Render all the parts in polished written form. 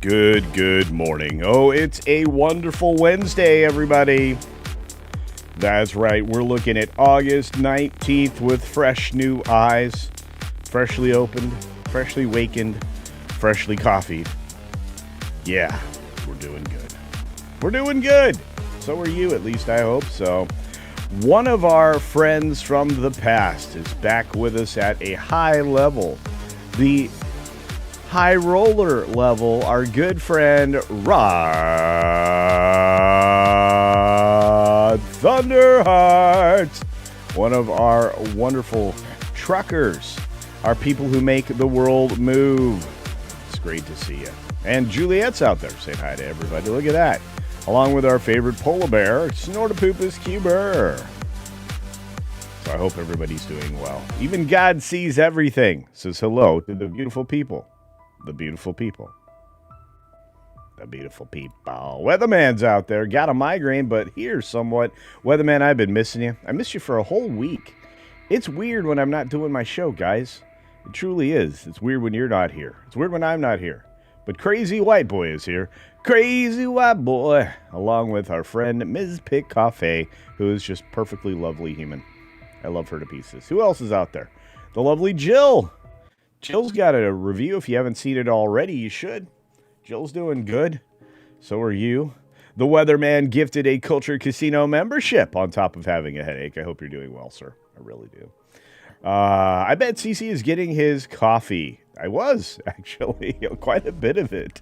Good morning. Oh, it's a wonderful Wednesday, everybody. That's right. We're looking at August 19th with fresh new eyes, freshly opened, freshly wakened, freshly coffeed. Yeah, we're doing good. We're doing good. So are you, at least I hope so. One of our friends from the past is back with us at a high level. The high roller level, our good friend Rod Thunderheart, one of our wonderful truckers, our people who make the world move. It's great to see you. And Juliet's out there saying hi to everybody. Look at that. Along with our favorite polar bear, Snortopoopus Cuber. So I hope everybody's doing well. Even God sees everything. Says hello to the beautiful people. The beautiful people. The beautiful people. Weatherman's out there. Got a migraine, but here somewhat. Weatherman, I've been missing you. I missed you for a whole week. It's weird when I'm not doing my show, guys. It truly is. It's weird when you're not here. It's weird when I'm not here. But Crazy White Boy is here. Crazy White Boy. Along with our friend, Ms. Pick Coffee, who is just perfectly lovely human. I love her to pieces. Who else is out there? The lovely Jill. Jill's got a review. If you haven't seen it already, you should. Jill's doing good. So are you. The Weatherman gifted a CultureCasino membership on top of having a headache. I hope you're doing well, sir. I really do. I bet CC is getting his coffee. I was, actually. Quite a bit of it.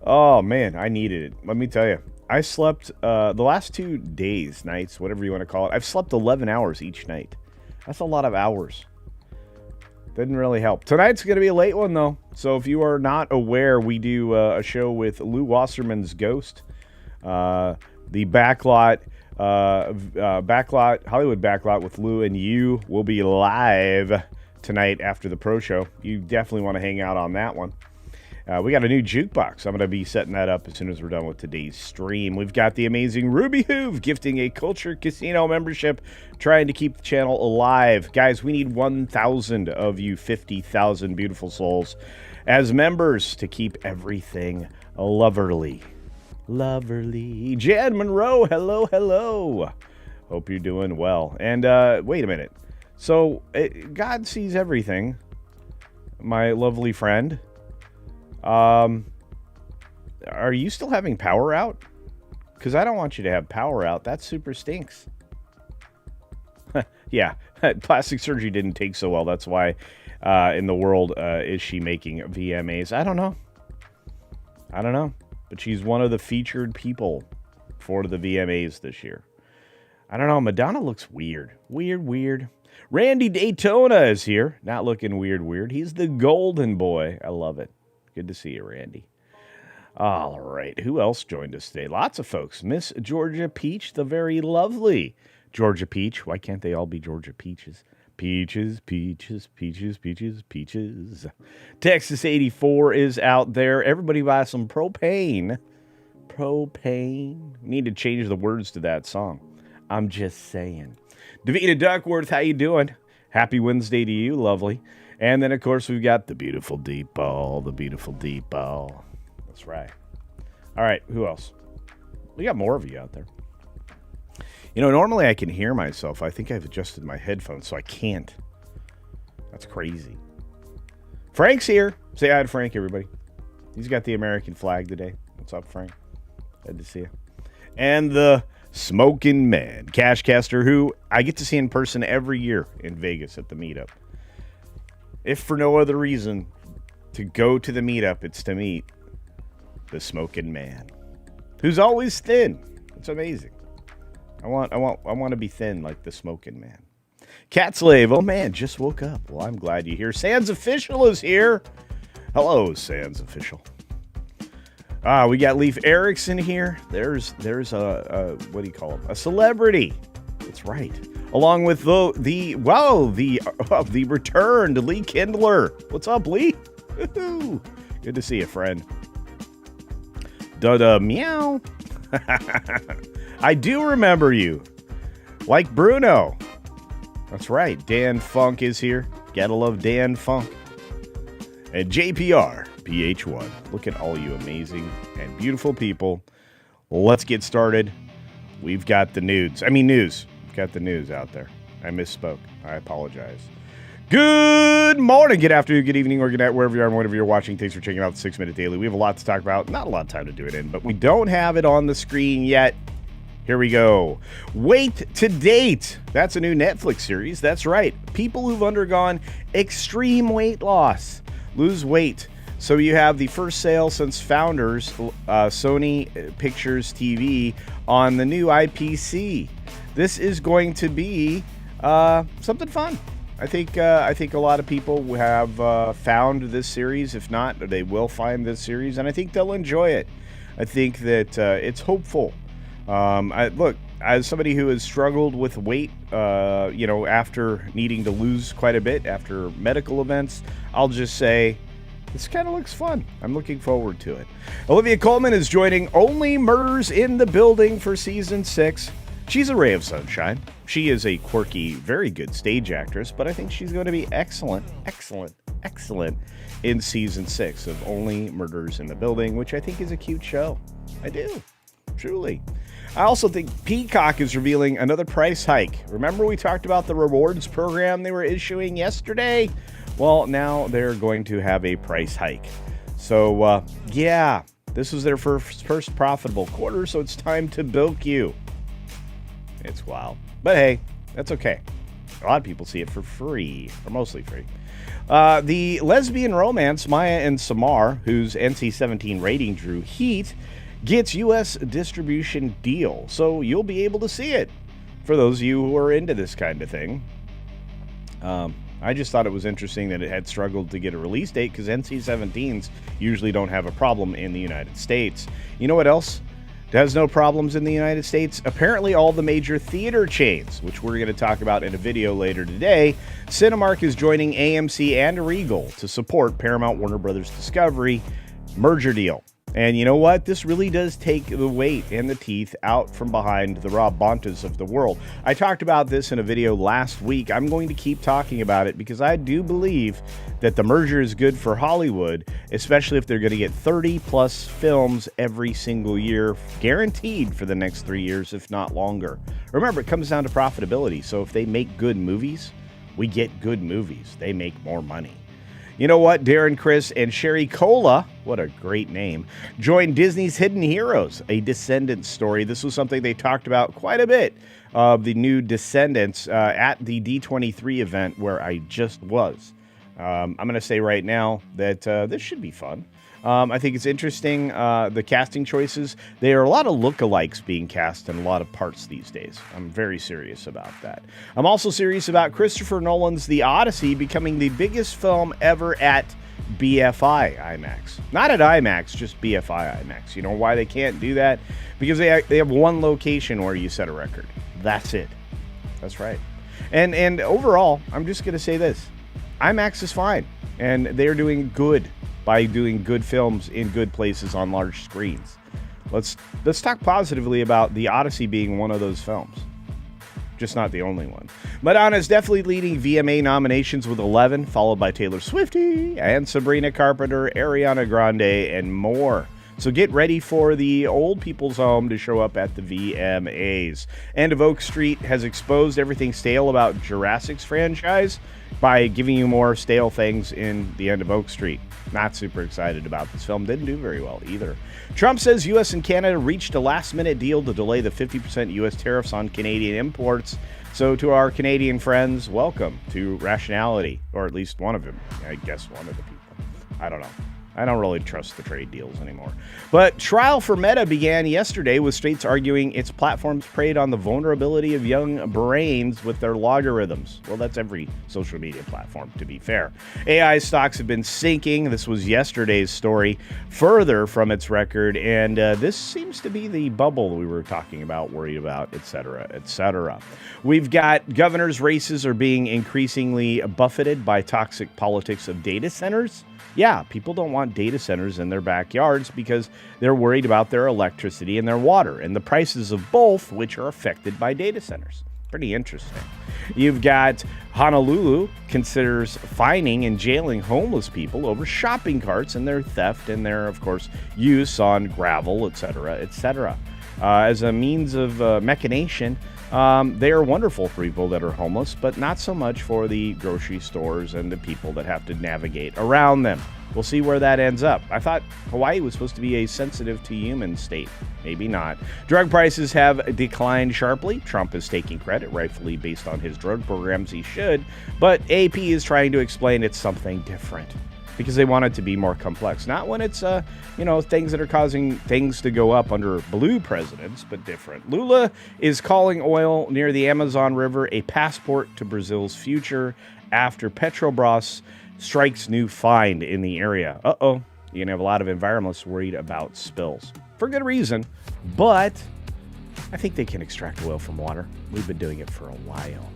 Oh, man. I needed it. Let me tell you. I slept the last 2 days, nights, whatever you want to call it. I've slept 11 hours each night. That's a lot of hours. Didn't really help. Tonight's going to be a late one, though. So if you are not aware, we do a show with Lou Wasserman's Ghost. The Backlot, Hollywood Backlot with Lou and you will be live tonight after the pro show. You definitely want to hang out on that one. We got a new jukebox. I'm going to be setting that up as soon as we're done with today's stream. We've got the amazing Ruby Hoove gifting a CultureCasino membership, trying to keep the channel alive. Guys, we need 1,000 of you 50,000 beautiful souls as members to keep everything loverly. Loverly. Jan Monroe, hello. Hope you're doing well. And wait a minute. So, God sees everything, my lovely friend. Are you still having power out? Because I don't want you to have power out. That super stinks. Yeah, plastic surgery didn't take so well. That's why in the world is she making VMAs. I don't know. But she's one of the featured people for the VMAs this year. I don't know. Madonna looks weird. Weird. Randy Daytona is here. Not looking weird. He's the golden boy. I love it. Good to see you, Randy. All right. Who else joined us today? Lots of folks. Miss Georgia Peach, the very lovely Georgia Peach. Why can't they all be Georgia Peaches? Peaches. Texas 84 is out there. Everybody buy some propane. Need to change the words to that song. I'm just saying. Davina Duckworth, how you doing? Happy Wednesday to you, lovely. And then, of course, we've got the beautiful deep ball. That's right. All right, who else? We got more of you out there. You know, normally I can hear myself. I think I've adjusted my headphones, so I can't. That's crazy. Frank's here. Say hi to Frank, everybody. He's got the American flag today. What's up, Frank? Good to see you. And the Smoking Man, Cashcaster, who I get to see in person every year in Vegas at the meetup. If for no other reason to go to the meetup, it's to meet the Smoking Man, who's always thin. It's amazing. I want to be thin like the Smoking Man. Cat Slave, oh man, just woke up. Well, I'm glad you're here. Sans Official is here. Hello, Sans Official. We got Leif Erickson here. There's a what do you call him? A celebrity. That's right. Along with the returned Lee Kindler. What's up, Lee? Woo-hoo. Good to see you, friend. Da-da meow. I do remember you. Like Bruno. That's right. Dan Funk is here. Gotta love Dan Funk. And JPR. PH1. Look at all you amazing and beautiful people. Let's get started. We've got the news. We've got the news out there. I misspoke. I apologize. Good morning, good afternoon, good evening, or good night, wherever you are and whatever you're watching. Thanks for checking out the 6 Minute Daily. We have a lot to talk about. Not a lot of time to do it in, but we don't have it on the screen yet. Here we go. Wait to Date. That's a new Netflix series. That's right. People who've undergone extreme weight loss lose weight. So you have the first sale since founders, Sony Pictures TV, on the new IPC. This is going to be something fun. I think a lot of people have found this series. If not, they will find this series, and I think they'll enjoy it. I think that it's hopeful. Look, as somebody who has struggled with weight, after needing to lose quite a bit after medical events, I'll just say this kind of looks fun. I'm looking forward to it. Olivia Colman is joining Only Murders in the Building for Season 6. She's a ray of sunshine. She is a quirky, very good stage actress, but I think she's going to be excellent in Season 6 of Only Murders in the Building, which I think is a cute show. I do, truly. I also think Peacock is revealing another price hike. Remember we talked about the rewards program they were issuing yesterday? Well, now they're going to have a price hike. So, this was their first profitable quarter, so it's time to bilk you. It's wild. But hey, that's okay. A lot of people see it for free, or mostly free. The lesbian romance, Maya and Samar, whose NC-17 rating drew heat, gets U.S. distribution deal. So you'll be able to see it for those of you who are into this kind of thing. I just thought it was interesting that it had struggled to get a release date because NC-17s usually don't have a problem in the United States. You know what else has no problems in the United States? Apparently all the major theater chains, which we're going to talk about in a video later today. Cinemark is joining AMC and Regal to support Paramount Warner Brothers Discovery merger deal. And you know what? This really does take the weight and the teeth out from behind the Rob Bontas of the world. I talked about this in a video last week. I'm going to keep talking about it because I do believe that the merger is good for Hollywood, especially if they're going to get 30 plus films every single year, guaranteed for the next 3 years, if not longer. Remember, it comes down to profitability. So if they make good movies, we get good movies. They make more money. You know what? Darren Criss and Sherry Cola, what a great name, joined Disney's Hidden Heroes, a Descendants story. This was something they talked about quite a bit of the new Descendants at the D23 event where I just was. I'm going to say right now that this should be fun. I think it's interesting, the casting choices. There are a lot of lookalikes being cast in a lot of parts these days. I'm very serious about that. I'm also serious about Christopher Nolan's The Odyssey becoming the biggest film ever at BFI IMAX. Not at IMAX, just BFI IMAX. You know why they can't do that? Because they have one location where you set a record. That's it. That's right. And overall, I'm just going to say this. IMAX is fine, and they're doing good by doing good films in good places on large screens. Let's talk positively about The Odyssey being one of those films. Just not the only one. Madonna is definitely leading VMA nominations with 11, followed by Taylor Swift and Sabrina Carpenter, Ariana Grande, and more. So get ready for the old people's home to show up at the VMAs. End of Oak Street has exposed everything stale about Jurassic's franchise by giving you more stale things in the End of Oak Street. Not super excited about this film. Didn't do very well either. Trump says U.S. and Canada reached a last-minute deal to delay the 50% U.S. tariffs on Canadian imports. So to our Canadian friends, welcome to rationality, or at least one of them. I guess one of the people. I don't know. I don't really trust the trade deals anymore. But trial for Meta began yesterday with states arguing its platforms preyed on the vulnerability of young brains with their logarithms. Well, that's every social media platform, to be fair. AI stocks have been sinking. This was yesterday's story, further from its record. And this seems to be the bubble we were talking about, worried about, et cetera, et cetera. We've got governors' races are being increasingly buffeted by toxic politics of data centers. Yeah, people don't want data centers in their backyards because they're worried about their electricity and their water and the prices of both, which are affected by data centers. Pretty interesting. You've got Honolulu considers fining and jailing homeless people over shopping carts and their theft and their, of course, use on gravel, etc., etc. As a means of machination, they are wonderful for people that are homeless, but not so much for the grocery stores and the people that have to navigate around them. We'll see where that ends up. I thought Hawaii was supposed to be a sensitive to human state. Maybe not. Drug prices have declined sharply. Trump is taking credit, rightfully based on his drug programs. He should. But AP is trying to explain it's something different because they want it to be more complex. Not when it's, things that are causing things to go up under blue presidents, but different. Lula is calling oil near the Amazon River a passport to Brazil's future after Petrobras strikes new find in the area. Uh-oh. You're going to have a lot of environmentalists worried about spills. For good reason, but I think they can extract oil from water. We've been doing it for a while.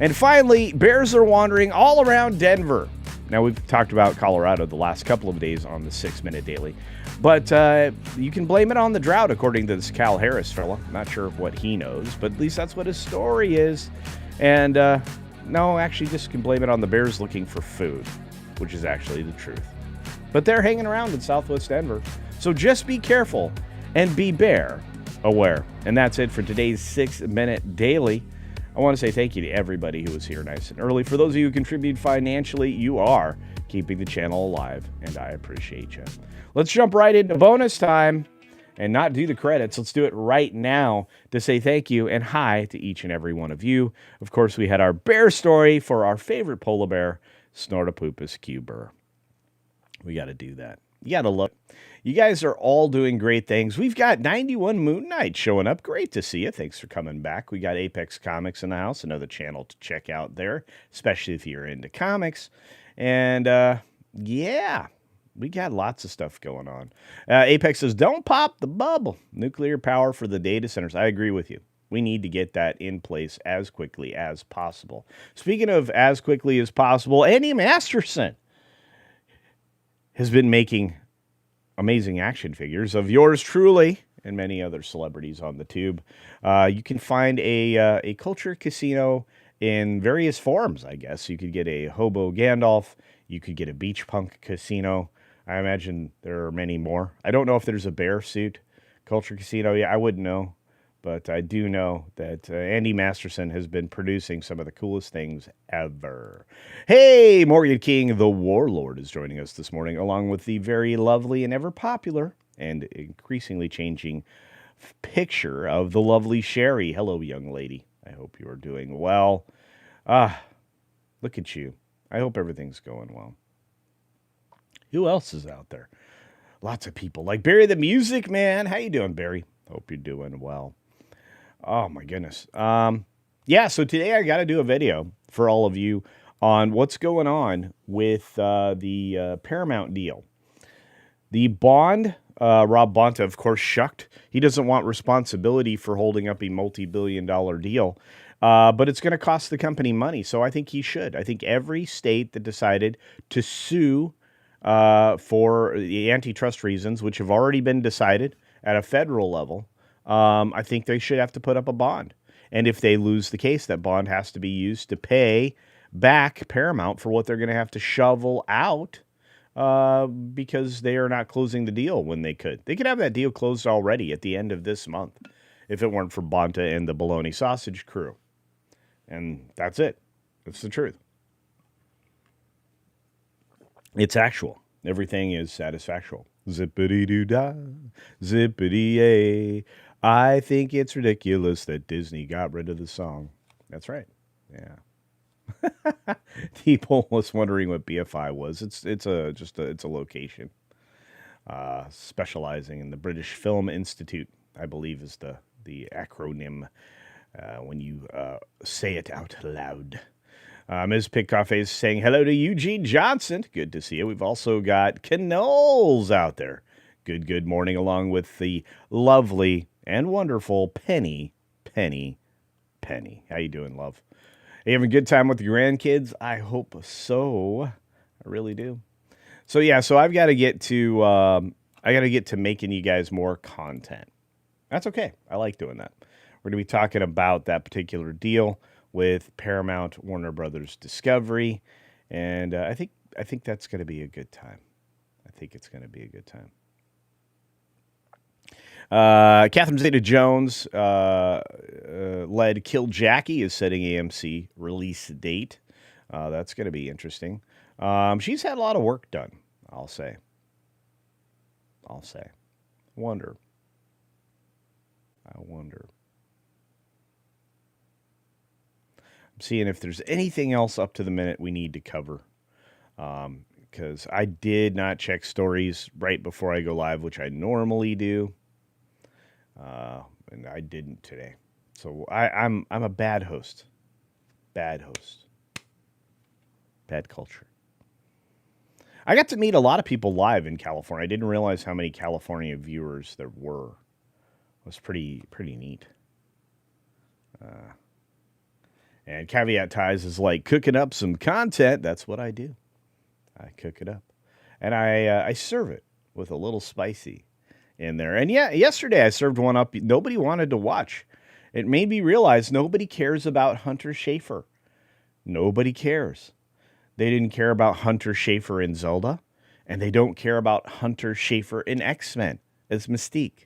And finally, bears are wandering all around Denver. Now, we've talked about Colorado the last couple of days on the 6 Minute Daily, but you can blame it on the drought, according to this Cal Harris fella. Not sure what he knows, but at least that's what his story is. And no, actually, just can blame it on the bears looking for food, which is actually the truth. But they're hanging around in Southwest Denver, so just be careful and be bear aware. And that's it for today's 6 Minute Daily. I want to say thank you to everybody who was here nice and early. For those of you who contribute financially, you are keeping the channel alive, and I appreciate you. Let's jump right into bonus time and not do the credits. Let's do it right now to say thank you and hi to each and every one of you. Of course, we had our bear story for our favorite polar bear, Snortopoopas Cuber. We got to do that. You got to love it. You guys are all doing great things. We've got 91 Moon Knight showing up. Great to see you. Thanks for coming back. We got Apex Comics in the house, another channel to check out there, especially if you're into comics. And yeah, we got lots of stuff going on. Apex says, don't pop the bubble. Nuclear power for the data centers. I agree with you. We need to get that in place as quickly as possible. Speaking of as quickly as possible, Andy Masterson has been making amazing action figures of yours truly and many other celebrities on the tube. You can find a CultureCasino in various forms, I guess. You could get a Hobo Gandalf. You could get a Beach Punk Casino. I imagine there are many more. I don't know if there's a bear suit CultureCasino. Yeah, I wouldn't know. But I do know that Andy Masterson has been producing some of the coolest things ever. Hey, Morgan King, the Warlord, is joining us this morning, along with the very lovely and ever popular and increasingly changing picture of the lovely Sherry. Hello, young lady. I hope you are doing well. Look at you. I hope everything's going well. Who else is out there? Lots of people. Like Barry the Music Man. How you doing, Barry? Hope you're doing well. Oh, my goodness. Yeah, so today I got to do a video for all of you on what's going on with the Paramount deal. The Bond, Rob Bonta, of course, shucked. He doesn't want responsibility for holding up a multi-billion-dollar deal, but it's going to cost the company money, so I think he should. I think every state that decided to sue for the antitrust reasons, which have already been decided at a federal level, I think they should have to put up a bond. And if they lose the case, that bond has to be used to pay back Paramount for what they're going to have to shovel out because they are not closing the deal when they could. They could have that deal closed already at the end of this month if it weren't for Bonta and the Bologna Sausage crew. And that's it. That's the truth. It's actual. Everything is satisfactual. Zippity-doo-dah, zippity-yay. I think it's ridiculous that Disney got rid of the song. That's right. Yeah. People was wondering what BFI was. It's a location specializing in the British Film Institute, I believe is the acronym when you say it out loud. Ms. Pickcoff is saying hello to Eugene Johnson. Good to see you. We've also got Canoles out there. Good morning, along with the lovely and wonderful Penny. How you doing, love? Are you having a good time with your grandkids? I hope so. I really do. So yeah, I've got to get to making you guys more content. That's okay. I like doing that. We're going to be talking about that particular deal with Paramount, Warner Brothers, Discovery, and I think that's going to be a good time. I think it's going to be a good time. Catherine Zeta-Jones led Kill Jackie is setting AMC release date. That's going to be interesting. She's had a lot of work done, I'll say. Wonder. I wonder. I'm seeing if there's anything else up to the minute we need to cover. Because I did not check stories right before I go live, which I normally do. And I didn't today. So I'm a bad host. Bad culture. I got to meet a lot of people live in California. I didn't realize how many California viewers there were. It was pretty neat. And Caveat Ties is like cooking up some content. That's what I do. I cook it up. And I serve it with a little spicy in there. And yeah, yesterday I served one up. Nobody wanted to watch. It made me realize nobody cares about Hunter Schafer. Nobody cares. They didn't care about Hunter Schafer in Zelda, and they don't care about Hunter Schafer in X-Men as Mystique.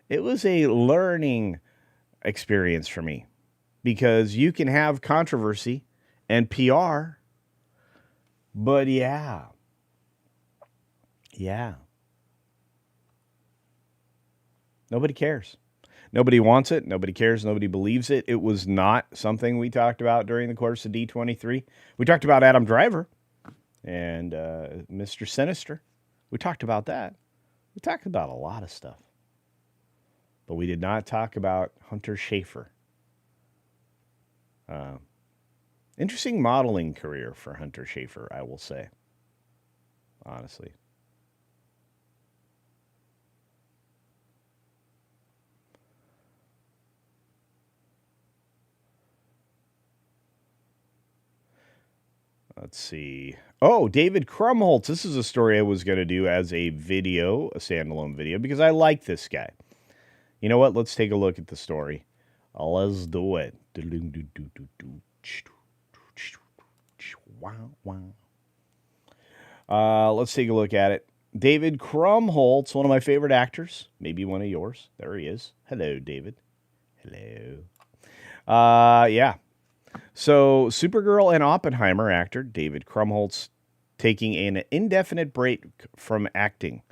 It was a learning experience for me because you can have controversy and PR, but yeah. Nobody cares. Nobody wants it. Nobody cares. Nobody believes it. It was not something we talked about during the course of D23. We talked about Adam Driver and Mr. Sinister. We talked about that. We talked about a lot of stuff. But we did not talk about Hunter Schafer. Interesting modeling career for Hunter Schafer, I will say. Honestly. Let's see. Oh, David Krumholtz. This is a story I was going to do as a video, a standalone video, because I like this guy. You know what? Let's take a look at the story. Let's do it. Let's take a look at it. David Krumholtz, one of my favorite actors. Maybe one of yours. There he is. Hello, David. Hello. Yeah. So, Supergirl and Oppenheimer actor David Krumholtz taking an indefinite break from acting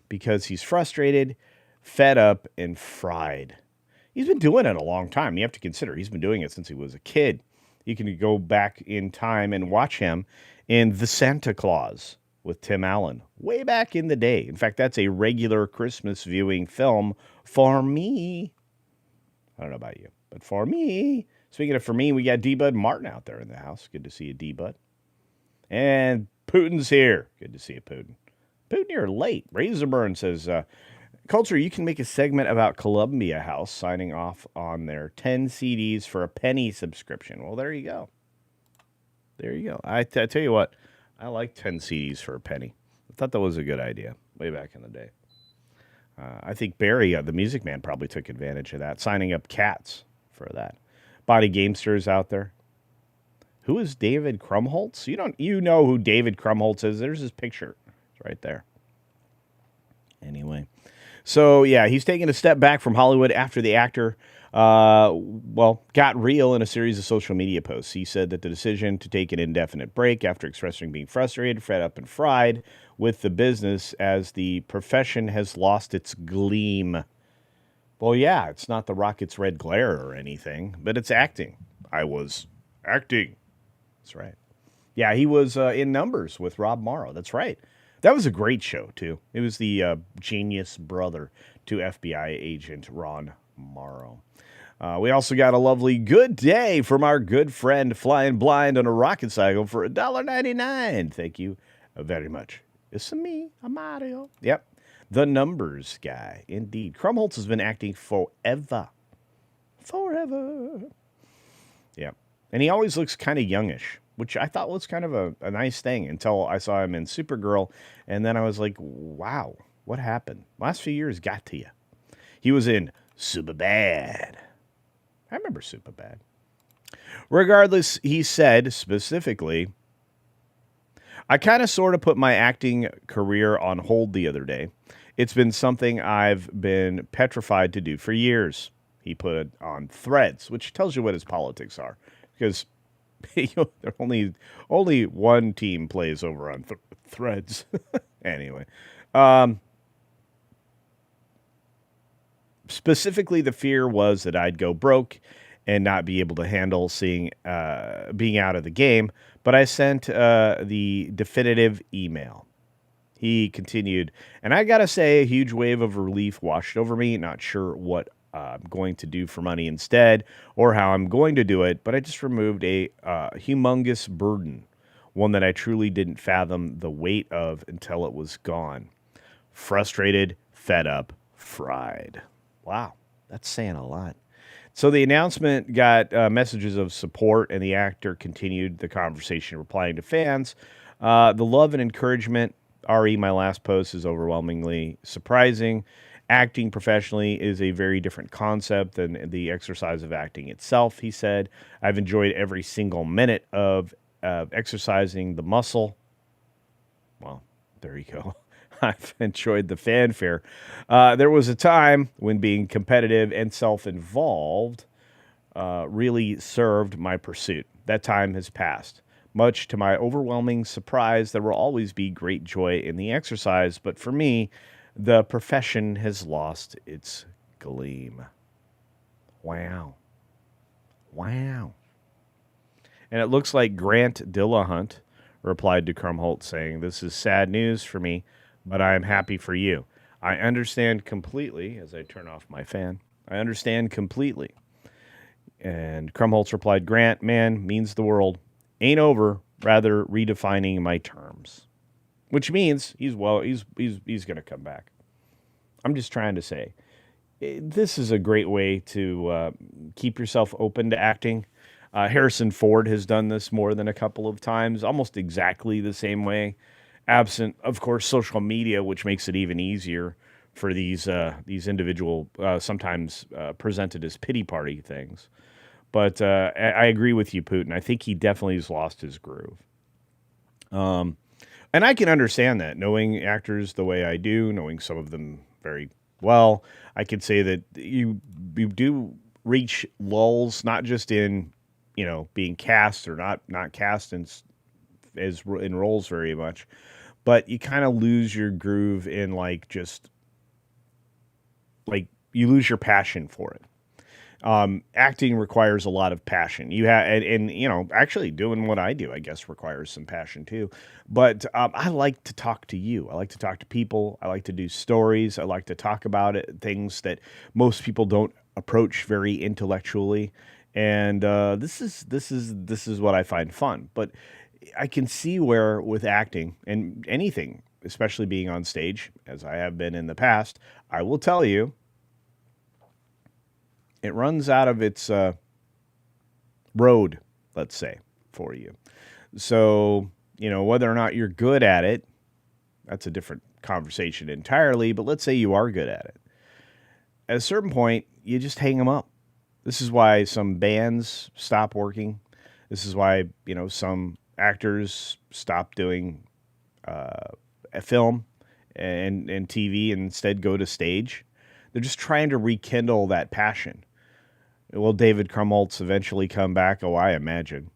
because he's frustrated, fed up, and fried. He's been doing it a long time. You have to consider he's been doing it since he was a kid. You can go back in time and watch him in The Santa Claus with Tim Allen way back in the day. In fact, that's a regular Christmas viewing film for me. I don't know about you, but for me. Speaking of for me, we got D-Bud Martin out there in the house. Good to see you, D-Bud. And Putin's here. Good to see you, Putin. Putin, you're late. Razorburn says, Culture, you can make a segment about Columbia House signing off on their 10 CDs for a penny subscription. Well, there you go. There you go. I tell you what, I like 10 CDs for a penny. I thought that was a good idea way back in the day. I think Barry, the Music Man, probably took advantage of that, signing up cats for that. Body Gamesters out there. Who is David Krumholtz? You know who David Krumholtz is. There's his picture. It's right there. Anyway. So, yeah, he's taking a step back from Hollywood after the actor, got real in a series of social media posts. He said that the decision to take an indefinite break after expressing being frustrated, fed up, and fried with the business as the profession has lost its gleam. Well, yeah, it's not the Rocket's red glare or anything, but it's acting. I was acting. That's right. Yeah, he was in Numbers with Rob Morrow. That's right. That was a great show, too. It was the genius brother to FBI agent Ron Morrow. We also got a lovely good day from our good friend Flying Blind on a rocket cycle for $1.99. Thank you very much. It's me, I'm Mario. Yep. The Numbers guy, indeed. Krumholtz has been acting forever. Forever. Yeah. And he always looks kind of youngish, which I thought was kind of a nice thing until I saw him in Supergirl. And then I was like, wow, what happened? Last few years got to you. He was in Superbad. I remember Superbad. Regardless, he said specifically, I kind of sort of put my acting career on hold the other day. It's been something I've been petrified to do for years. He put it on Threads, which tells you what his politics are, because only one team plays over on Threads. Anyway, specifically, the fear was that I'd go broke and not be able to handle being out of the game. But I sent the definitive email. He continued, and I gotta say, a huge wave of relief washed over me. Not sure what I'm going to do for money instead, or how I'm going to do it, but I just removed a humongous burden, one that I truly didn't fathom the weight of until it was gone. Frustrated, fed up, fried. Wow, that's saying a lot. So the announcement got messages of support, and the actor continued the conversation, replying to fans. The love and encouragement, RE, my last post, is overwhelmingly surprising. Acting professionally is a very different concept than the exercise of acting itself, he said. I've enjoyed every single minute of exercising the muscle. Well, there you go. I've enjoyed the fanfare. There was a time when being competitive and self-involved really served my pursuit. That time has passed. Much to my overwhelming surprise, there will always be great joy in the exercise, but for me, the profession has lost its gleam. Wow. Wow. And it looks like Grant Dillahunt replied to Krumholtz saying, this is sad news for me, but I am happy for you. I understand completely, as I turn off my fan, I understand completely. And Krumholtz replied, Grant, man, means the world. Ain't over, rather redefining my terms. Which means he's going to come back. I'm just trying to say, this is a great way to keep yourself open to acting. Harrison Ford has done this more than a couple of times, almost exactly the same way. Absent, of course, social media, which makes it even easier for these individual, sometimes presented as pity party things. But I agree with you, Putin. I think he definitely has lost his groove. And I can understand that, knowing actors the way I do, knowing some of them very well. I could say that you do reach lulls, not just in, being cast or not cast in roles very much, but you kind of lose your groove in you lose your passion for it. Acting requires a lot of passion. You have, and actually doing what I do, I guess, requires some passion too. But I like to talk to you. I like to talk to people. I like to do stories. I like to talk about things that most people don't approach very intellectually. And this is what I find fun. But I can see where with acting and anything, especially being on stage, as I have been in the past, I will tell you, it runs out of its road, let's say, for you. So, whether or not you're good at it, that's a different conversation entirely, but let's say you are good at it. At a certain point, you just hang them up. This is why some bands stop working. This is why, some actors stop doing a film and TV and instead go to stage. They're just trying to rekindle that passion. Will David Krumholtz eventually come back? Oh, I imagine.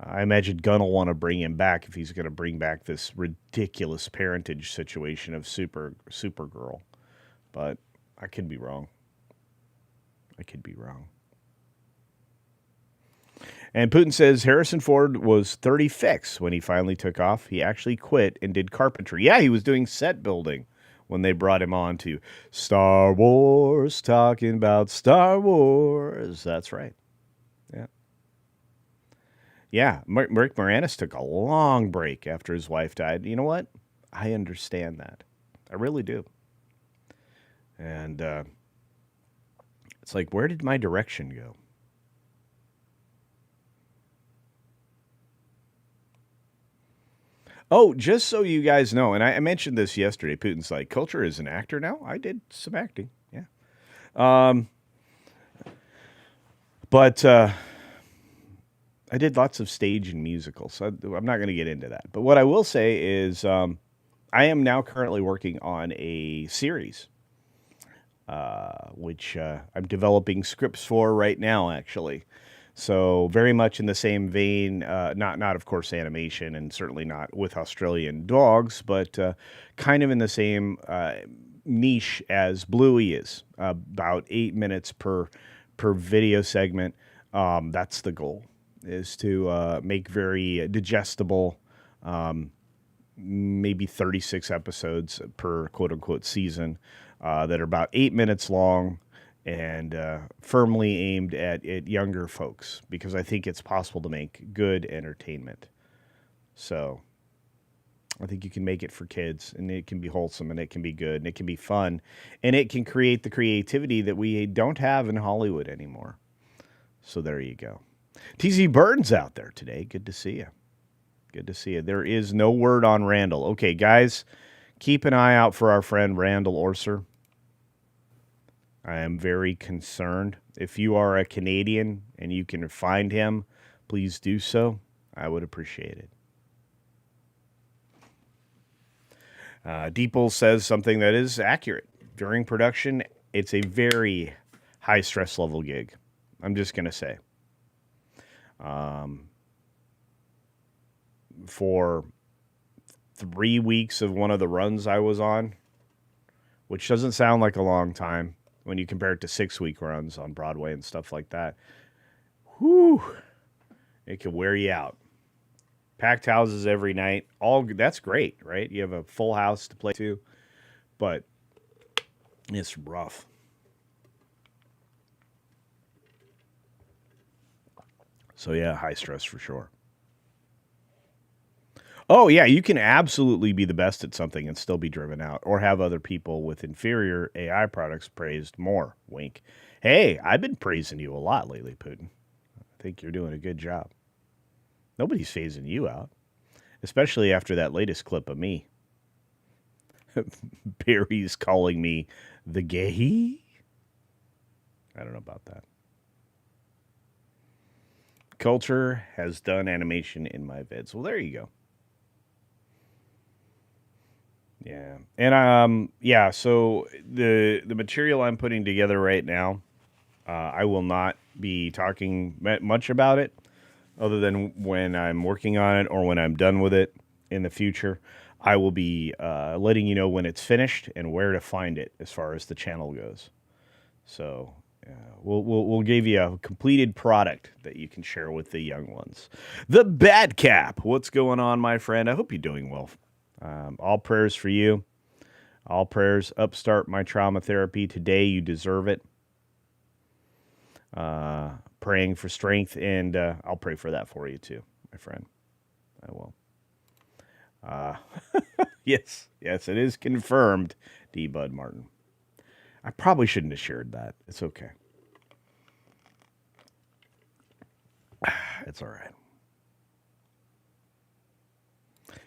I imagine Gunn will want to bring him back if he's going to bring back this ridiculous parentage situation of Supergirl. But I could be wrong. And Putin says Harrison Ford was 36 when he finally took off. He actually quit and did carpentry. Yeah, he was doing set building when they brought him on to Star Wars, talking about Star Wars. That's right. Yeah. Yeah, Rick Moranis took a long break after his wife died. You know what? I understand that. I really do. And it's like, where did my direction go? Oh, just so you guys know, and I mentioned this yesterday, Putin's like, Culture is an actor now? I did some acting, yeah. But I did lots of stage and musicals, so I'm not going to get into that. But what I will say is I am now currently working on a series, which I'm developing scripts for right now, actually. So very much in the same vein, not of course animation, and certainly not with Australian dogs, but kind of in the same niche as Bluey is, about 8 minutes per video segment. That's the goal, is to make very digestible, maybe 36 episodes per quote unquote season that are about 8 minutes long and firmly aimed at younger folks, because I think it's possible to make good entertainment. So I think you can make it for kids, and it can be wholesome, and it can be good, and it can be fun, and it can create the creativity that we don't have in Hollywood anymore. So there you go. TZ Burton's out there today. Good to see you. Good to see you. There is no word on Randall. Okay, guys, keep an eye out for our friend Randall Orser. I am very concerned. If you are a Canadian and you can find him, please do so. I would appreciate it. Deeple says something that is accurate. During production, it's a very high stress level gig. I'm just going to say. For 3 weeks of one of the runs I was on, which doesn't sound like a long time when you compare it to 6-week runs on Broadway and stuff like that. Whew. It can wear you out. Packed houses every night. That's great, right? You have a full house to play to, but it's rough. So yeah, high stress for sure. Oh yeah, you can absolutely be the best at something and still be driven out, or have other people with inferior AI products praised more. Wink. Hey, I've been praising you a lot lately, Putin. I think you're doing a good job. Nobody's phasing you out, especially after that latest clip of me. Barry's calling me the gay. I don't know about that. Culture has done animation in my vids. Well, there you go. Yeah. And yeah, so the material I'm putting together right now, I will not be talking much about it other than when I'm working on it or when I'm done with it in the future. I will be letting you know when it's finished and where to find it as far as the channel goes. So we'll give you a completed product that you can share with the young ones. The Bad Cap. What's going on, my friend? I hope you're doing well. All prayers for you. All prayers. Upstart my trauma therapy today. You deserve it. Praying for strength, and I'll pray for that for you too, my friend. I will. Yes, it is confirmed, D. Bud Martin. I probably shouldn't have shared that. It's okay. It's all right.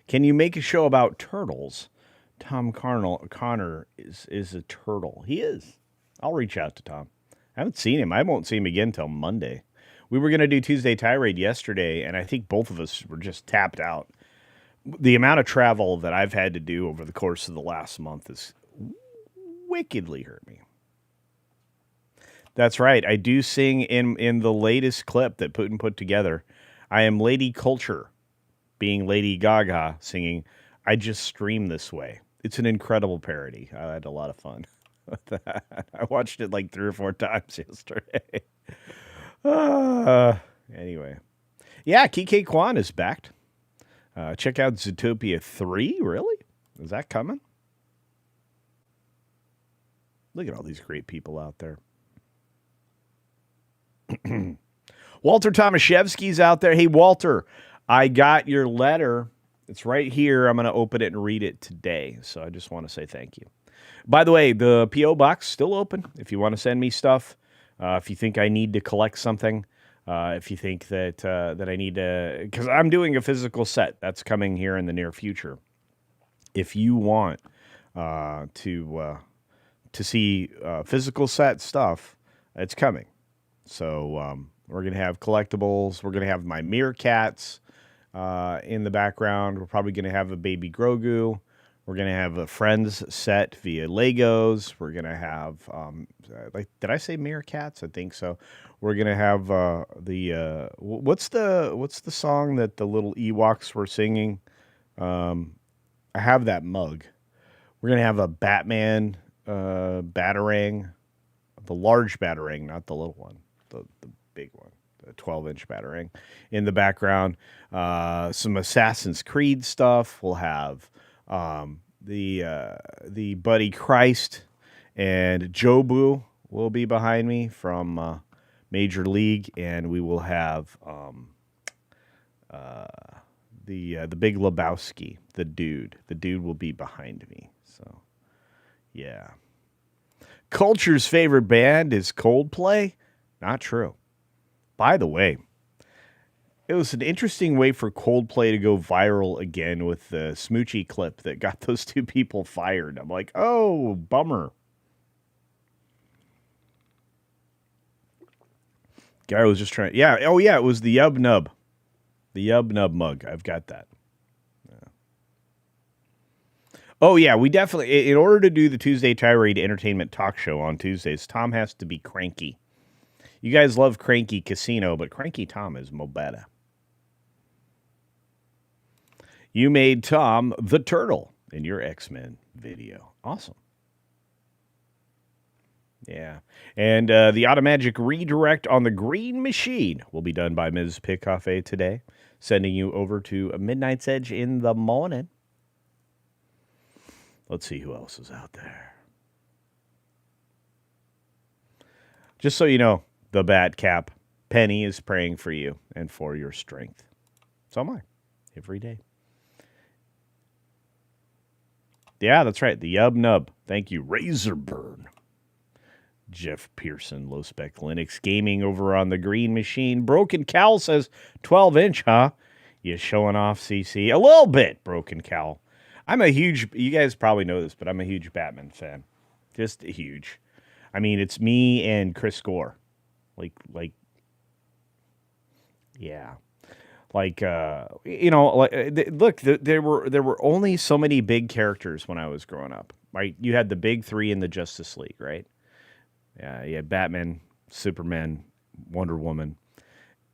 Can you make a show about turtles? Tom Connor is a turtle. He is. I'll reach out to Tom. I haven't seen him. I won't see him again until Monday. We were going to do Tuesday Tirade yesterday, and I think both of us were just tapped out. The amount of travel that I've had to do over the course of the last month has wickedly hurt me. That's right. I do sing in the latest clip that Putin put together. I am Lady Culture, being Lady Gaga, singing I Just Stream This Way. It's an incredible parody. I had a lot of fun with that. I watched it like 3 or 4 times yesterday. Anyway. Yeah, Kike Kwan is back. Check out Zootopia 3. Really? Is that coming? Look at all these great people out there. Walter Tomaszewski's out there. Hey, Walter, I got your letter. It's right here. I'm going to open it and read it today. So I just want to say thank you. By the way, the P.O. box still open. If you want to send me stuff, if you think I need to collect something, if you think that I need to, because I'm doing a physical set that's coming here in the near future. If you want to see physical set stuff, it's coming. So We're going to have collectibles. We're going to have my meerkats in the background. We're probably going to have a baby Grogu. We're going to have a Friends set via Legos. We're going to have, did I say meerkats? I think so. We're going to have what's the song that the little Ewoks were singing? I have that mug. We're going to have a Batman Batarang, the large Batarang, not the little one, the big one, the 12-inch Batarang in the background. Some Assassin's Creed stuff. We'll have the Buddy Christ and Jobu will be behind me from Major League, and we will have the Big Lebowski, the dude. The dude will be behind me. So, yeah. Culture's favorite band is Coldplay? Not true. By the way, it was an interesting way for Coldplay to go viral again with the Smoochie clip that got those two people fired. I'm like, oh, bummer. Guy was just trying. Yeah. Oh, yeah. It was the Yub Nub. The Yub Nub mug. I've got that. Yeah. Oh, yeah. We definitely, in order to do the Tuesday Tirade Entertainment Talk Show on Tuesdays, Tom has to be cranky. You guys love Cranky Casino, but Cranky Tom is mo better. You made Tom the turtle in your X-Men video. Awesome. Yeah. And the Automagic redirect on the Green Machine will be done by Ms. Pickcoffee today, sending you over to Midnight's Edge in the morning. Let's see who else is out there. Just so you know, the Bat Cap, Penny is praying for you and for your strength. So am I, every day. Yeah, that's right. The Yub Nub. Thank you, Razorburn. Jeff Pearson, Low Spec Linux Gaming over on the Green Machine. Broken Cowl says 12-inch, huh? You showing off, CC? A little bit, Broken Cowl. I'm a huge, you guys probably know this, but I'm a huge Batman fan. Just huge. I mean, it's me and Chris Gore. Like, yeah. Like, you know, like, look, there were only so many big characters when I was growing up, right? You had the big three in the Justice League, right? Yeah, you had Batman, Superman, Wonder Woman,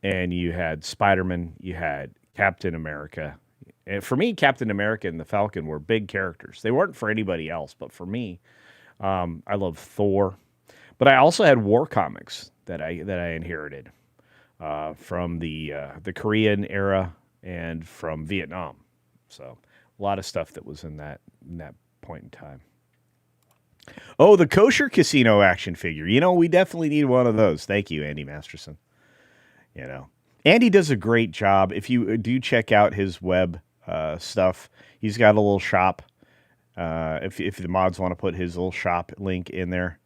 and you had Spider-Man, you had Captain America. And for me, Captain America and the Falcon were big characters. They weren't for anybody else, but for me, I love Thor. But I also had war comics that I inherited from the Korean era and from Vietnam. So a lot of stuff that was in that point in time. Oh, the Kosher Casino action figure. You know, we definitely need one of those. Thank you, Andy Masterson. You know, Andy does a great job. If you do check out his web stuff, he's got a little shop. If the mods want to put his little shop link in there,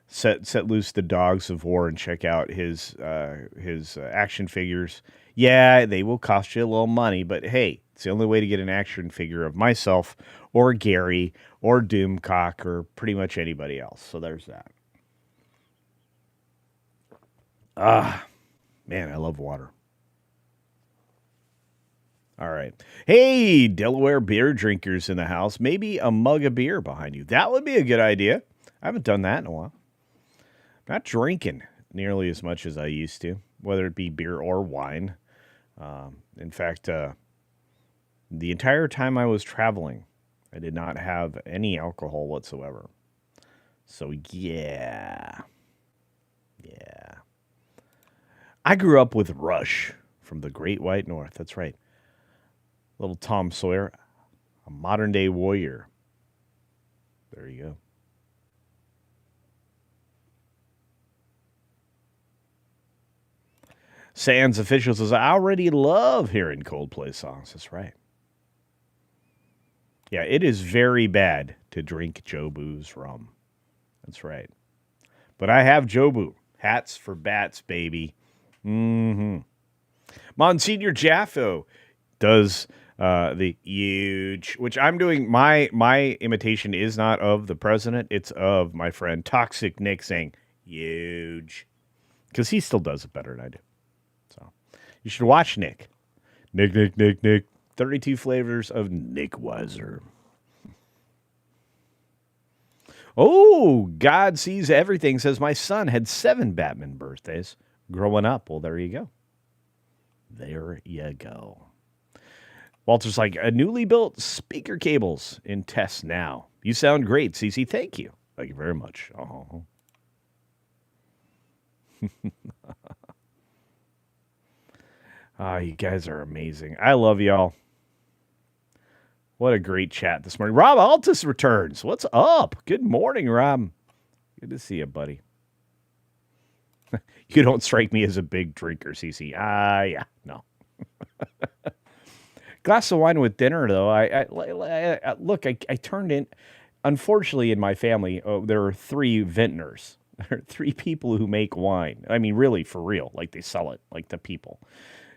set loose the dogs of war and check out his action figures. Yeah, they will cost you a little money, but hey, it's the only way to get an action figure of myself or Gary or Doomcock or pretty much anybody else. So there's that. Man, I love water. All right. Hey, Delaware beer drinkers in the house. Maybe a mug of beer behind you. That would be a good idea. I haven't done that in a while. Not drinking nearly as much as I used to, whether it be beer or wine. In fact, the entire time I was traveling, I did not have any alcohol whatsoever. So, yeah. Yeah. I grew up with Rush from the Great White North. That's right. Little Tom Sawyer, a modern-day warrior. There you go. Sans Official says, I already love hearing Coldplay songs. That's right. Yeah, it is very bad to drink Jobu's rum. That's right. But I have Jobu. Hats for bats, baby. Mm-hmm. Monsignor Jaffo does the huge, which I'm doing. My imitation is not of the president. It's of my friend Toxic Nick saying huge. because he still does it better than I do. So you should watch Nick. Nick. 32 flavors of Nick Weiser. Oh, God sees everything. Says my son had 7 Batman birthdays growing up. Well, there you go. There you go. Walter's like, a newly built speaker cables in test now. You sound great, Cece. Thank you. Thank you very much. Oh. You guys are amazing. I love y'all. What a great chat this morning. Rob Altus returns. What's up? Good morning, Rob. Good to see you, buddy. You don't strike me as a big drinker, CC. Yeah, no. Glass of wine with dinner, though. Look, I turned in. Unfortunately, in my family, there are 3 vintners. There are 3 people who make wine. I mean, really, for real. Like, they sell it, like the people.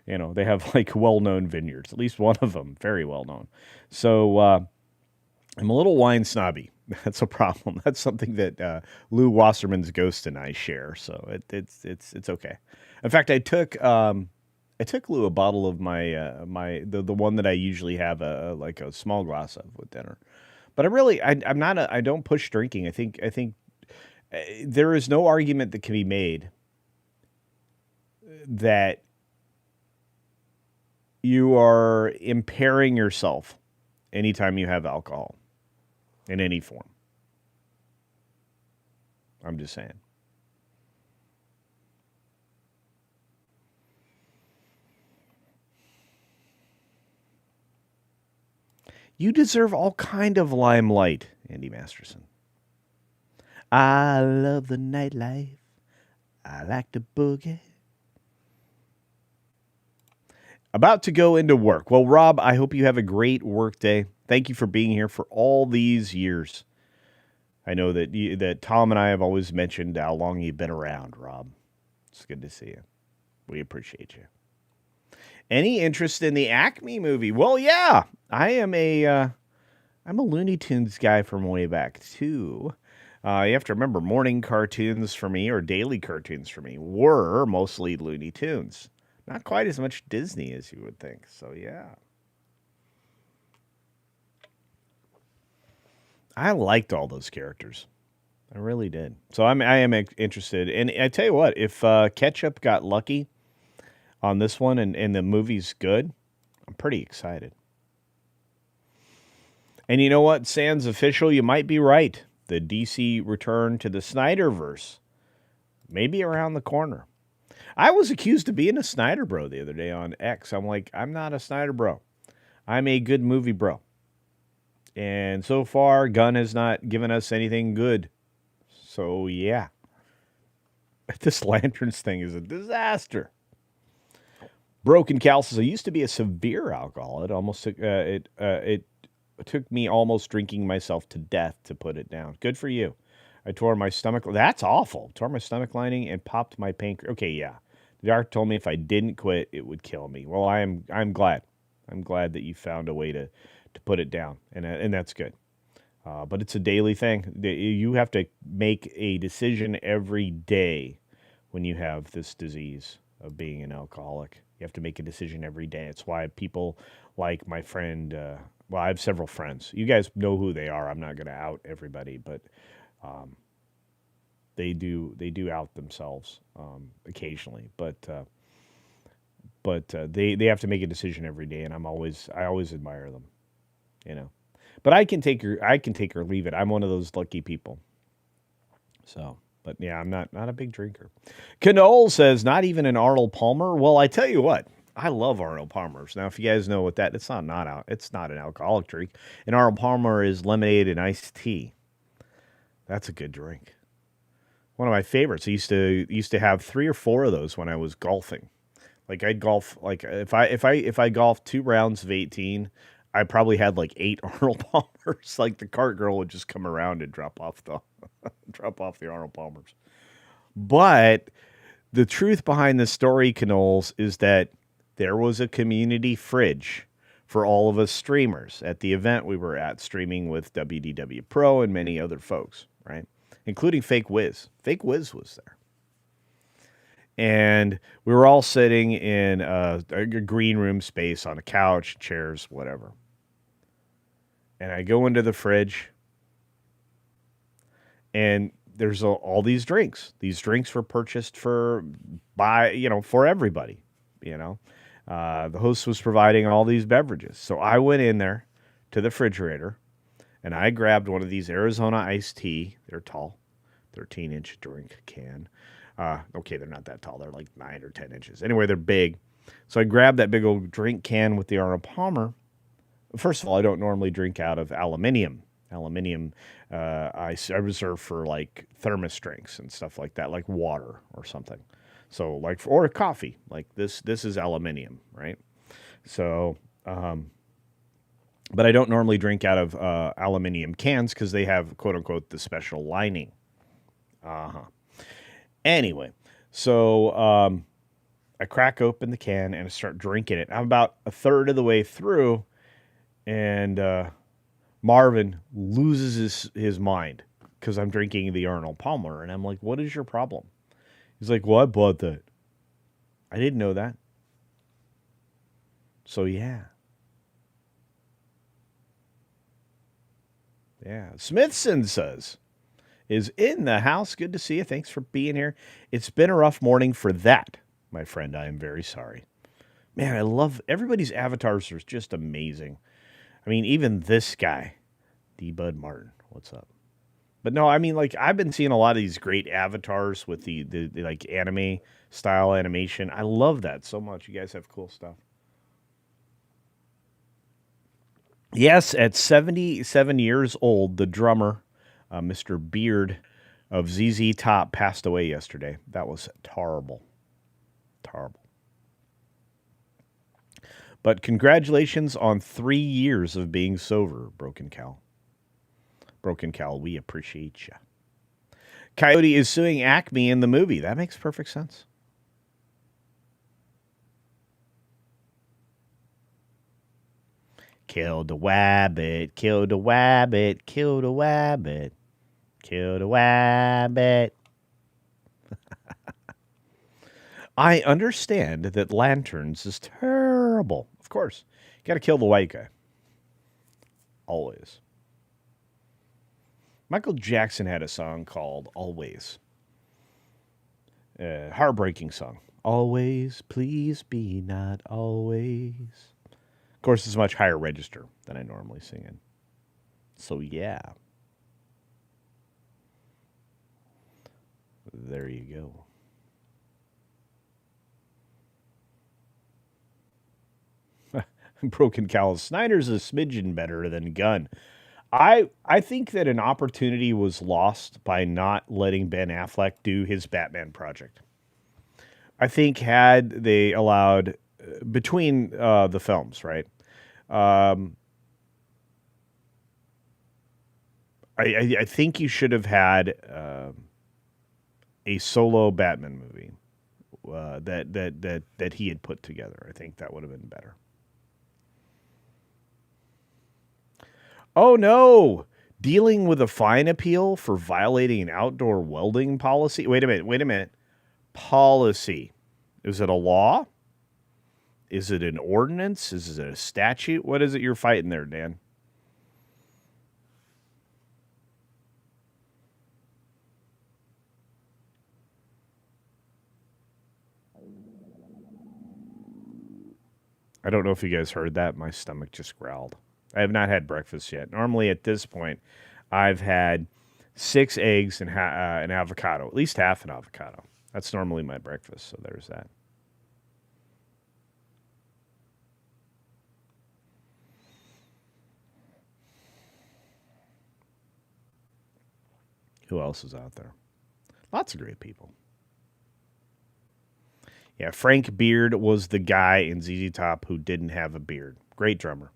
You know, they have, like, well-known vineyards. At least one of them, very well-known. So, I'm a little wine snobby. That's a problem. That's something that Lou Wasserman's ghost and I share. So, it's okay. In fact, I took Lou a bottle of my the one that I usually have like a small glass of with dinner. But I don't push drinking. I think there is no argument that can be made that you are impairing yourself anytime you have alcohol in any form. I'm just saying. You deserve all kind of limelight, Andy Masterson. I love the nightlife. I like to boogie. About to go into work. Well, Rob, I hope you have a great work day. Thank you for being here for all these years. I know that Tom and I have always mentioned how long you've been around, Rob. It's good to see you. We appreciate you. Any interest in the Acme movie? Well, yeah. I'm a Looney Tunes guy from way back, too. You have to remember, morning cartoons for me, or daily cartoons for me, were mostly Looney Tunes. Not quite as much Disney as you would think. So, yeah. I liked all those characters. I really did. So I am interested. And I tell you what, if Ketchup got lucky on this one and the movie's good, I'm pretty excited. And you know what? Sans official, you might be right. The DC return to the Snyderverse may be around the corner. I was accused of being a Snyder bro the other day on X. I'm like, I'm not a Snyder bro. I'm a good movie bro. And so far, Gunn has not given us anything good. So, yeah. This Lanterns thing is a disaster. Broken Cal says, I used to be a severe alcoholic. It took me almost drinking myself to death to put it down. Good for you. I tore my stomach. That's awful. Tore my stomach lining and popped my pancreas. Okay, yeah. The doctor told me if I didn't quit, it would kill me. Well, I'm glad. I'm glad that you found a way to put it down, and that's good. But it's a daily thing. You have to make a decision every day when you have this disease of being an alcoholic. You have to make a decision every day. It's why people like my friend, I have several friends. You guys know who they are. I'm not going to out everybody, but they do out themselves occasionally. But they have to make a decision every day, and I always admire them, you know. But I can take or leave it. I'm one of those lucky people. So, but yeah, I'm not a big drinker. Canole says, not even an Arnold Palmer. Well, I tell you what, I love Arnold Palmers. Now, if you guys know what it's not an alcoholic drink. An Arnold Palmer is lemonade and iced tea. That's a good drink. One of my favorites. I used to have 3 or 4 of those when I was golfing. Like I'd golf, like if I golfed 2 rounds of 18, I probably had like 8 Arnold Palmers. Like the cart girl would just come around and drop off the Arnold Palmers. But the truth behind the story, Canoles, is that there was a community fridge for all of us streamers at the event we were at, streaming with WDW Pro and many other folks, right? Including Fake Wiz. Fake Wiz was there. And we were all sitting in a green room space on a couch, chairs, whatever. And I go into the fridge, and there's all these drinks. These drinks were purchased for everybody. You know, the host was providing all these beverages, so I went in there to the refrigerator, and I grabbed one of these Arizona iced tea. They're tall, 13-inch drink can. Okay, they're not that tall. They're like 9 or 10 inches. Anyway, they're big. So I grabbed that big old drink can with the Arnold Palmer. First of all, I don't normally drink out of aluminium. Aluminium, I reserve for like thermos drinks and stuff like that, like water or something. So or coffee, like this is aluminium, right? So, but I don't normally drink out of aluminium cans because they have, quote unquote, the special lining. Anyway, so I crack open the can and I start drinking it. I'm about a third of the way through, and Marvin loses his mind because I'm drinking the Arnold Palmer. And I'm like, what is your problem? He's like, well, I bought that. I didn't know that. So, yeah. Yeah. Smithson says, is in the house. Good to see you. Thanks for being here. It's been a rough morning for that, my friend. I am very sorry. Man, I love everybody's avatars are just amazing. I mean, even this guy, D. Bud Martin. What's up? But no, I mean, like, I've been seeing a lot of these great avatars with the like anime style animation. I love that so much. You guys have cool stuff. Yes, at 77 years old, the drummer, Mr. Beard of ZZ Top, passed away yesterday. That was terrible. Terrible. But congratulations on 3 years of being sober, Broken Cow. Broken Cow, we appreciate you. Coyote is suing Acme in the movie. That makes perfect sense. Kill the wabbit, kill the wabbit, kill the wabbit, kill the wabbit. I understand that lanterns is terrible. Of course. You got to kill the white guy. Always. Michael Jackson had a song called Always. Heartbreaking song. Always, please be not always. Of course, it's a much higher register than I normally sing in. So, yeah. There you go. Broken Cow. Snyder's a smidgen better than Gunn. I think that an opportunity was lost by not letting Ben Affleck do his Batman project. I think had they allowed between the films, right? I think you should have had a solo Batman movie that he had put together. I think that would have been better. Oh no! Dealing with a fine appeal for violating an outdoor welding policy. Wait a minute. Policy. Is it a law? Is it an ordinance? Is it a statute? What is it you're fighting there, Dan? I don't know if you guys heard that. My stomach just growled. I have not had breakfast yet. Normally at this point, I've had 6 eggs and an avocado, at least half an avocado. That's normally my breakfast, so there's that. Who else is out there? Lots of great people. Yeah, Frank Beard was the guy in ZZ Top who didn't have a beard. Great drummer.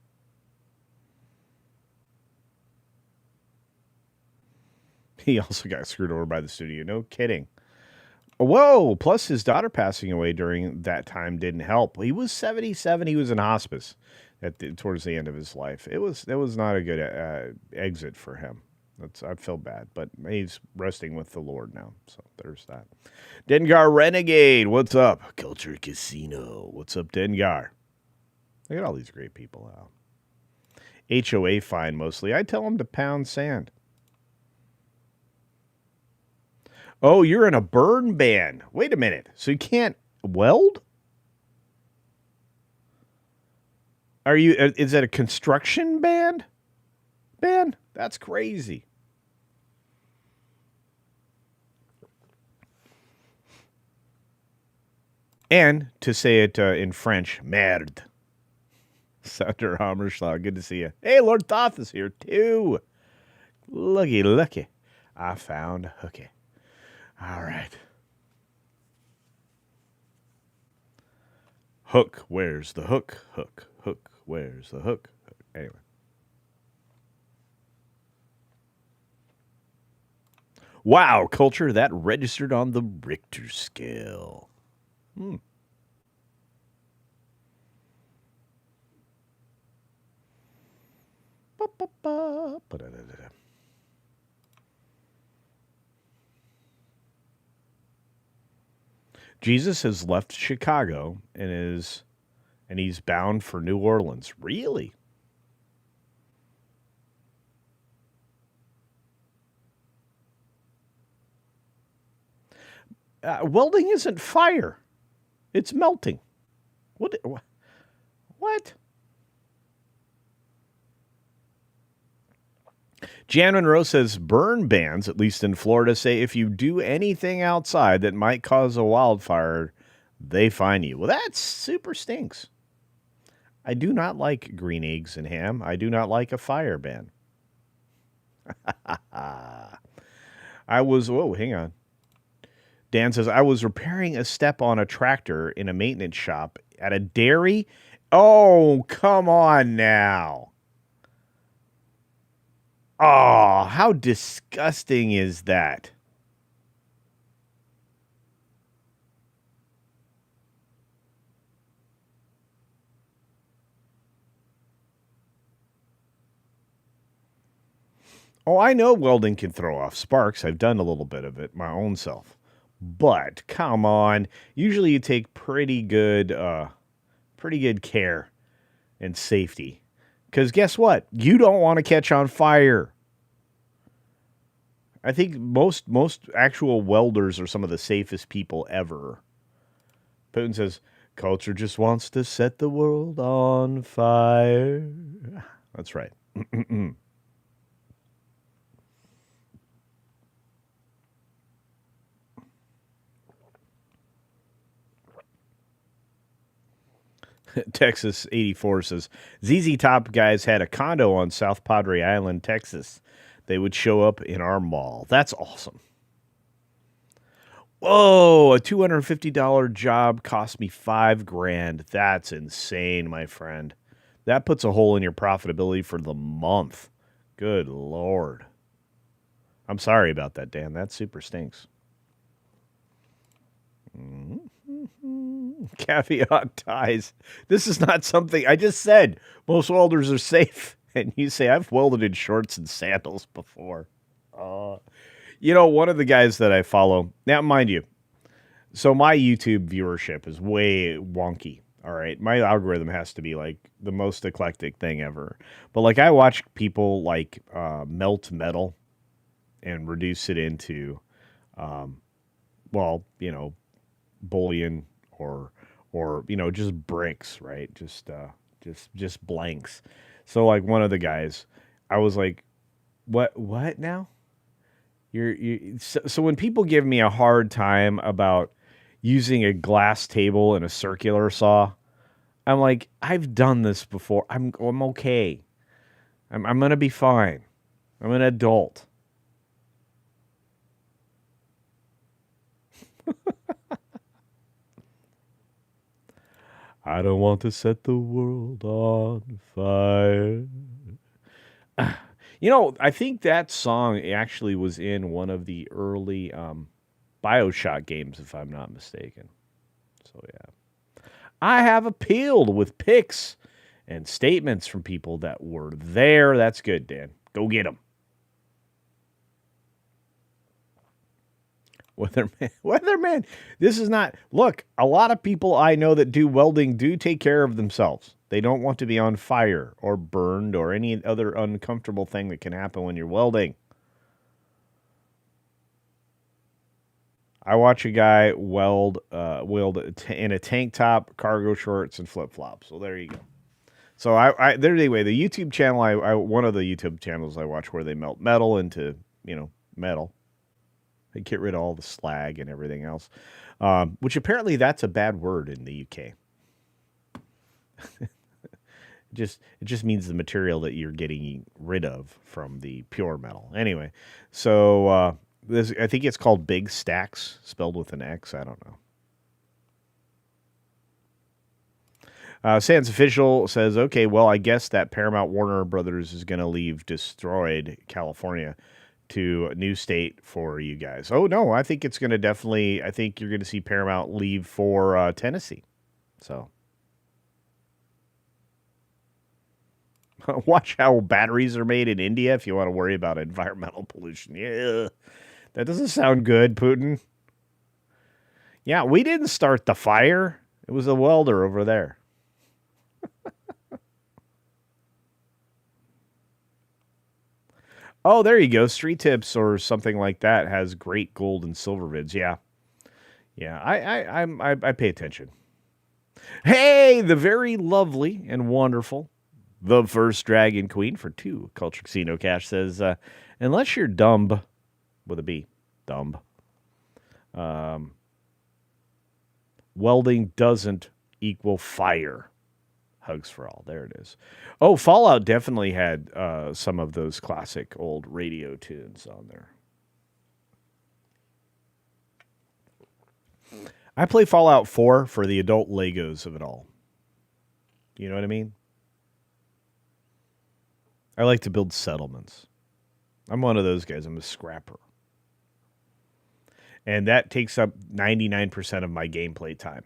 He also got screwed over by the studio. No kidding. Whoa! Plus, his daughter passing away during that time didn't help. He was 77. He was in hospice towards the end of his life. It was not a good exit for him. I feel bad, but he's resting with the Lord now. So there's that. Dengar Renegade, what's up? Culture Casino, what's up, Dengar? Look at all these great people out. HOA fine mostly. I tell them to pound sand. Oh, you're in a burn ban. Wait a minute. So you can't weld? Is that a construction ban? That's crazy. And to say it in French, merde. Senator Hammerschlag, good to see you. Hey, Lord Thoth is here too. Looky. I found a hooky. All right. Hook, where's the hook? Hook, where's the hook? Anyway. Wow, Culture, that registered on the Richter scale. Jesus has left Chicago and he's bound for New Orleans. Really? Welding isn't fire. It's melting. What? Jan Monroe says burn bans, at least in Florida, say if you do anything outside that might cause a wildfire, they fine you. Well, that super stinks. I do not like green eggs and ham. I do not like a fire ban. Hang on. Dan says, I was repairing a step on a tractor in a maintenance shop at a dairy. Oh, come on now. Oh, how disgusting is that? Oh, I know welding can throw off sparks. I've done a little bit of it my own self. But come on, usually you take pretty good care and safety. Because guess what? You don't want to catch on fire. I think most actual welders are some of the safest people ever. Putin says, culture just wants to set the world on fire. That's right. Texas 84 says, ZZ Top guys had a condo on South Padre Island, Texas. They would show up in our mall. That's awesome. Whoa, a $250 job cost me $5,000. That's insane, my friend. That puts a hole in your profitability for the month. Good Lord. I'm sorry about that, Dan. That super stinks. Caveat ties. This is not something I just said. Most welders are safe. And you say, I've welded in shorts and sandals before. One of the guys that I follow, now mind you, so my YouTube viewership is way wonky. All right. My algorithm has to be like the most eclectic thing ever. But like I watch people like melt metal and reduce it into, bullion or just bricks, right? Just blanks. So like one of the guys, I was like, what now? So when people give me a hard time about using a glass table and a circular saw, I'm like, I've done this before. I'm okay. I'm gonna be fine. I'm an adult. I don't want to set the world on fire. I think that song actually was in one of the early BioShock games, if I'm not mistaken. So, yeah. I have appealed with pics and statements from people that were there. That's good, Dan. Go get them. Weatherman. This is not. Look, a lot of people I know that do welding do take care of themselves. They don't want to be on fire or burned or any other uncomfortable thing that can happen when you're welding. I watch a guy weld in a tank top, cargo shorts, and flip flops. So there you go. So anyway, the YouTube channel, one of the YouTube channels I watch where they melt metal into metal. They get rid of all the slag and everything else, which apparently that's a bad word in the UK. It just means the material that you're getting rid of from the pure metal. Anyway, so I think it's called Big Stacks, spelled with an X. I don't know. Sans Official says, okay, well, I guess that Paramount Warner Brothers is going to leave destroyed California to a new state for you guys. Oh, no, I think it's going to definitely, I think you're going to see Paramount leave for Tennessee. So watch how batteries are made in India if you want to worry about environmental pollution. Yeah, that doesn't sound good, Putin. Yeah, we didn't start the fire. It was a welder over there. Oh, there you go. Street Tips or something like that has great gold and silver vids. Yeah. Yeah, I pay attention. Hey, the very lovely and wonderful, the first Dragon Queen for 2 Culture Casino Cash says, unless you're dumb, with a B, dumb, welding doesn't equal fire. Hugs for all. There it is. Oh, Fallout definitely had some of those classic old radio tunes on there. I play Fallout 4 for the adult Legos of it all. You know what I mean? I like to build settlements. I'm one of those guys. I'm a scrapper. And that takes up 99% of my gameplay time.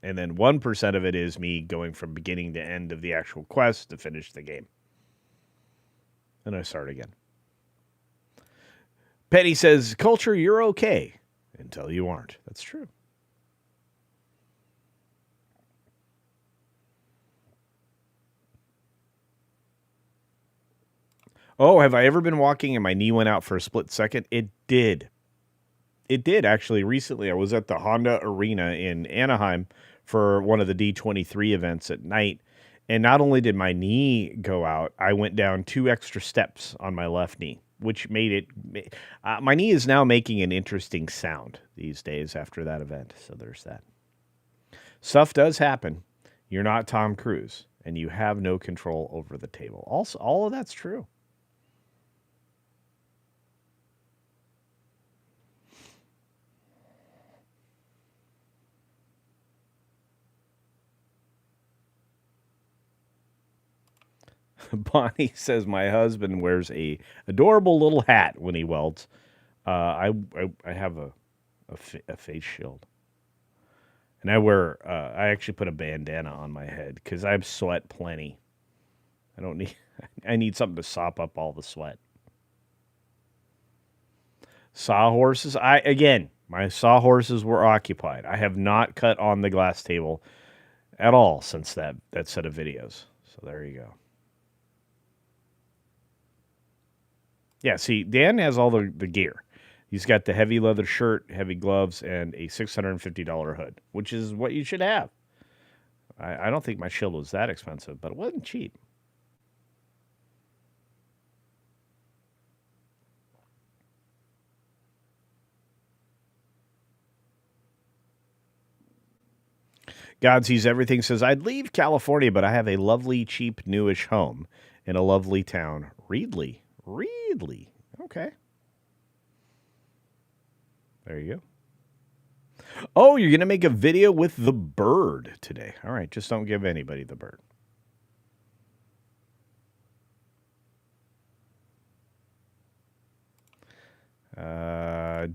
And then 1% of it is me going from beginning to end of the actual quest to finish the game. And I start again. Penny says, Culture, you're okay until you aren't. That's true. Oh, have I ever been walking and my knee went out for a split second? It did. It did, actually. Recently, I was at the Honda Arena in Anaheim for one of the D23 events at night. And not only did my knee go out, I went down 2 extra steps on my left knee, which made it... my knee is now making an interesting sound these days after that event. So there's that. Stuff does happen. You're not Tom Cruise, and you have no control over the table. Also, all of that's true. Bonnie says my husband wears a adorable little hat when he welds. I have a face shield, and I actually put a bandana on my head because I sweat plenty. I need something to sop up all the sweat. Sawhorses. My sawhorses were occupied. I have not cut on the glass table at all since that set of videos. So there you go. Yeah, see, Dan has all the gear. He's got the heavy leather shirt, heavy gloves, and a $650 hood, which is what you should have. I don't think my shield was that expensive, but it wasn't cheap. God Sees Everything says, I'd leave California, but I have a lovely, cheap, newish home in a lovely town, Reedley. Okay. There you go. Oh, you're going to make a video with the bird today. All right, just don't give anybody the bird.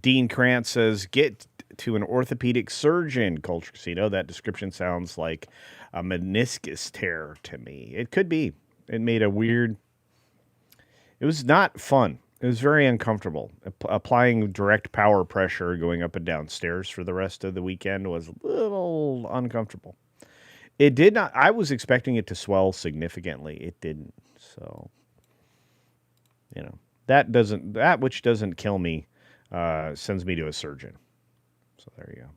Dean Krantz says, get to an orthopedic surgeon, Culture Casino. That description sounds like a meniscus tear to me. It could be. It made a weird... It was not fun. It was very uncomfortable. Applying direct power pressure going up and down stairs for the rest of the weekend was a little uncomfortable. It did not. I was expecting it to swell significantly. It didn't. So, that which doesn't kill me sends me to a surgeon. So there you go.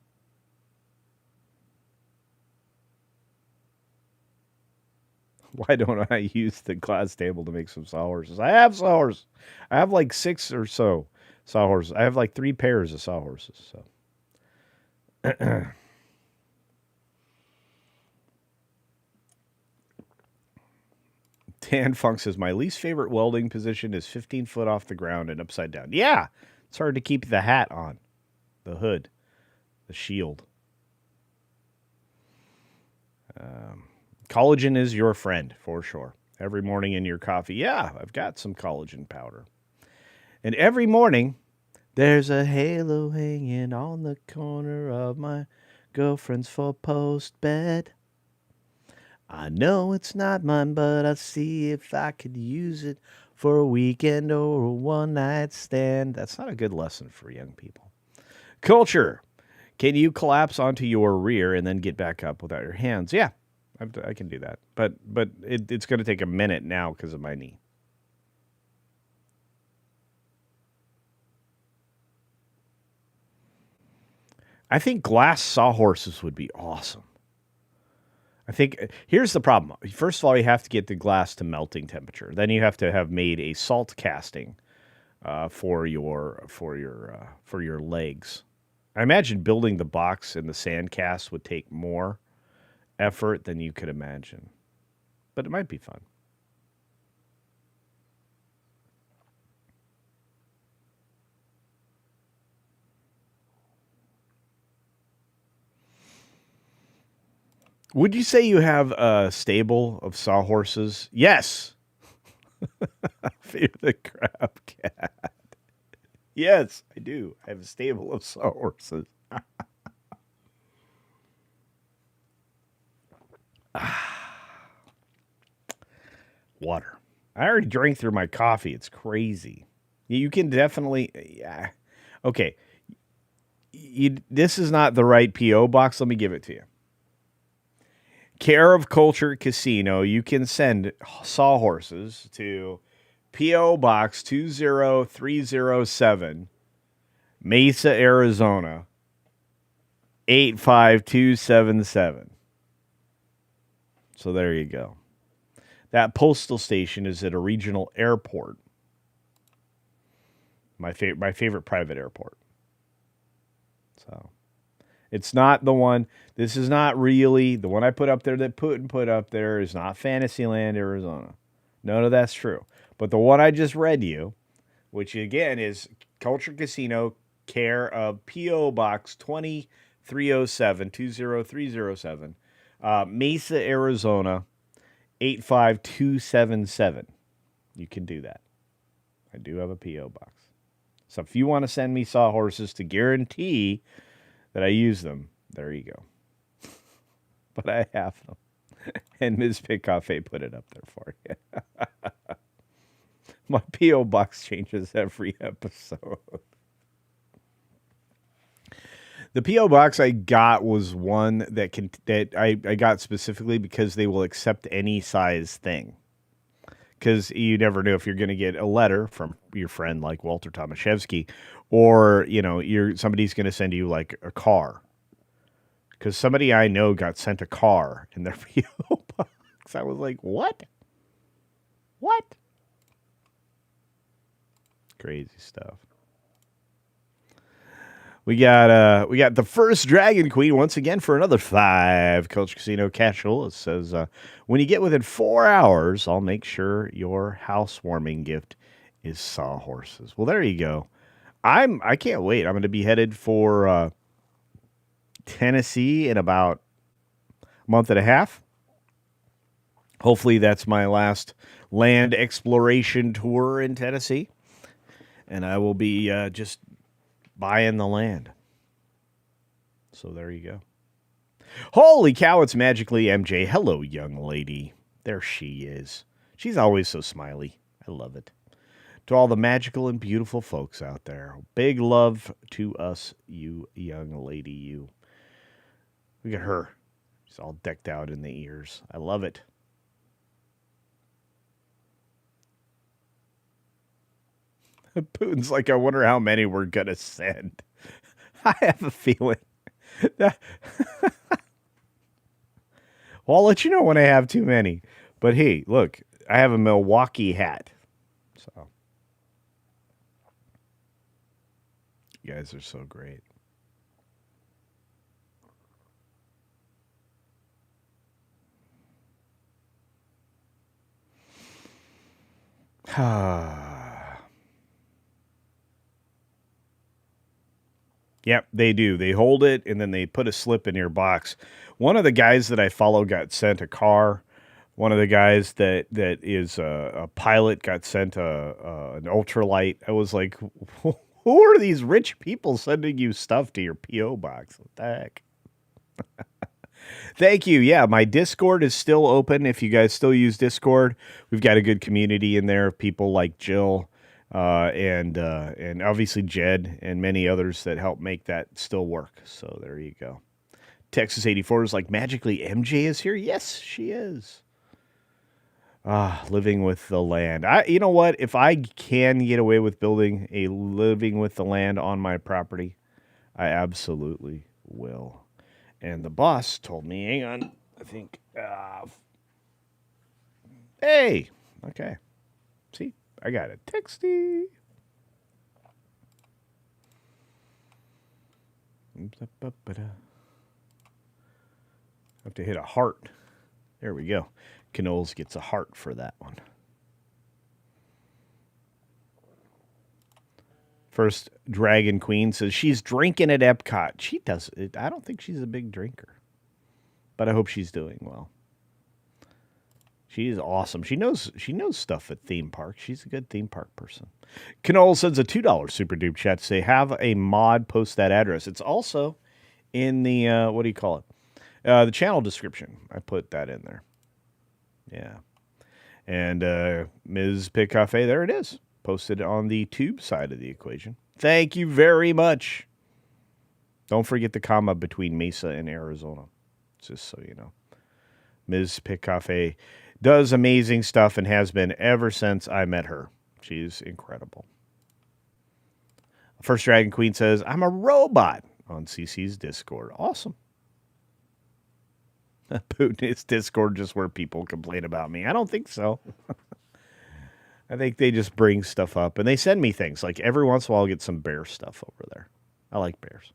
Why don't I use the glass table to make some sawhorses? I have sawhorses. I have like 6 or so sawhorses. I have like 3 pairs of sawhorses. So. Dan Funk says, my least favorite welding position is 15 foot off the ground and upside down. Yeah, it's hard to keep the hat on, the hood, the shield. Collagen is your friend, for sure. Every morning in your coffee, yeah, I've got some collagen powder. And every morning, there's a halo hanging on the corner of my girlfriend's four-post bed. I know it's not mine, but I'll see if I could use it for a weekend or a one-night stand. That's not a good lesson for young people. Culture. Can you collapse onto your rear and then get back up without your hands? Yeah, I can do that. But it's going to take a minute now because of my knee. I think glass sawhorses would be awesome. I think here's the problem. First of all, you have to get the glass to melting temperature. Then you have to have made a salt casting for your legs. I imagine building the box and the sand cast would take more effort than you could imagine, but it might be fun. Would you say you have a stable of sawhorses? Yes. Fear the crab cat. Yes, I do. I have a stable of sawhorses. Water. I already drank through my coffee. It's crazy. You can definitely, yeah. Okay. This is not the right P.O. box. Let me give it to you. Care of Culture Casino. You can send sawhorses to P.O. Box 20307, Mesa, Arizona 85277. So there you go. That postal station is at a regional airport. My favorite private airport. So it's not the one. This is not really the one I put up there that Putin put up there is not Fantasyland, Arizona. None of that's true. But the one I just read you, which again is Culture Casino, care of P.O. Box 20307, 20307, Mesa, Arizona 85277. You can do that. I do have a P.O. box. So if you want to send me sawhorses to guarantee that I use them, there you go. But I have them. And Ms. Picafe put it up there for you. My P.O. box changes every episode. The P.O. box I got was one that I got specifically because they will accept any size thing. Because you never know if you're going to get a letter from your friend like Walter Tomaszewski, or somebody's going to send you like a car. Because somebody I know got sent a car in their P.O. box. I was like, what? What? Crazy stuff. We got the first Dragon Queen once again for another 5 Culture Casino casual. It says, when you get within 4 hours, I'll make sure your housewarming gift is sawhorses. Well, there you go. I can't wait. I'm going to be headed for Tennessee in about a month and a half. Hopefully that's my last land exploration tour in Tennessee. And I will be just buying the land. So there you go. Holy cow, it's magically MJ. Hello, young lady. There she is. She's always so smiley. I love it. To all the magical and beautiful folks out there. Big love to us, you young lady, you. Look at her. She's all decked out in the ears. I love it. Putin's like, I wonder how many we're going to send. I have a feeling. That well, I'll let you know when I have too many. But hey, look, I have a Milwaukee hat. So, you guys are so great. Yep, they do. They hold it and then they put a slip in your box. One of the guys that I follow got sent a car. One of the guys that is a pilot got sent an ultralight. I was like, who are these rich people sending you stuff to your P.O. box? What the heck? Thank you. Yeah, my Discord is still open. If you guys still use Discord, we've got a good community in there of people like Jill and obviously Jed and many others that help make that still work. So there you go. Texas 84 is like, magically MJ is here. Yes, she is. Living with the land. You know what? If I can get away with building a living with the land on my property, I absolutely will. And the boss told me, hang on, I think, hey, okay. See, I got a texty. Have to hit a heart. There we go. Knowles gets a heart for that one. First Dragon Queen says she's drinking at Epcot. She does. I don't think she's a big drinker, but I hope she's doing well. She's awesome. She knows stuff at theme parks. She's a good theme park person. Knoll sends a $2 super dupe chat to say, have a mod post that address. It's also in the, what do you call it? The channel description. I put that in there. Yeah. And Ms. Pig Cafe, there it is. Posted on the tube side of the equation. Thank you very much. Don't forget the comma between Mesa and Arizona. Just so you know. Ms. Pig Cafe does amazing stuff and has been ever since I met her. She's incredible. First Dragon Queen says, I'm a robot on CC's Discord. Awesome. Putin is Discord just where people complain about me. I don't think so. I think they just bring stuff up and they send me things. Like every once in a while I'll get some bear stuff over there. I like bears.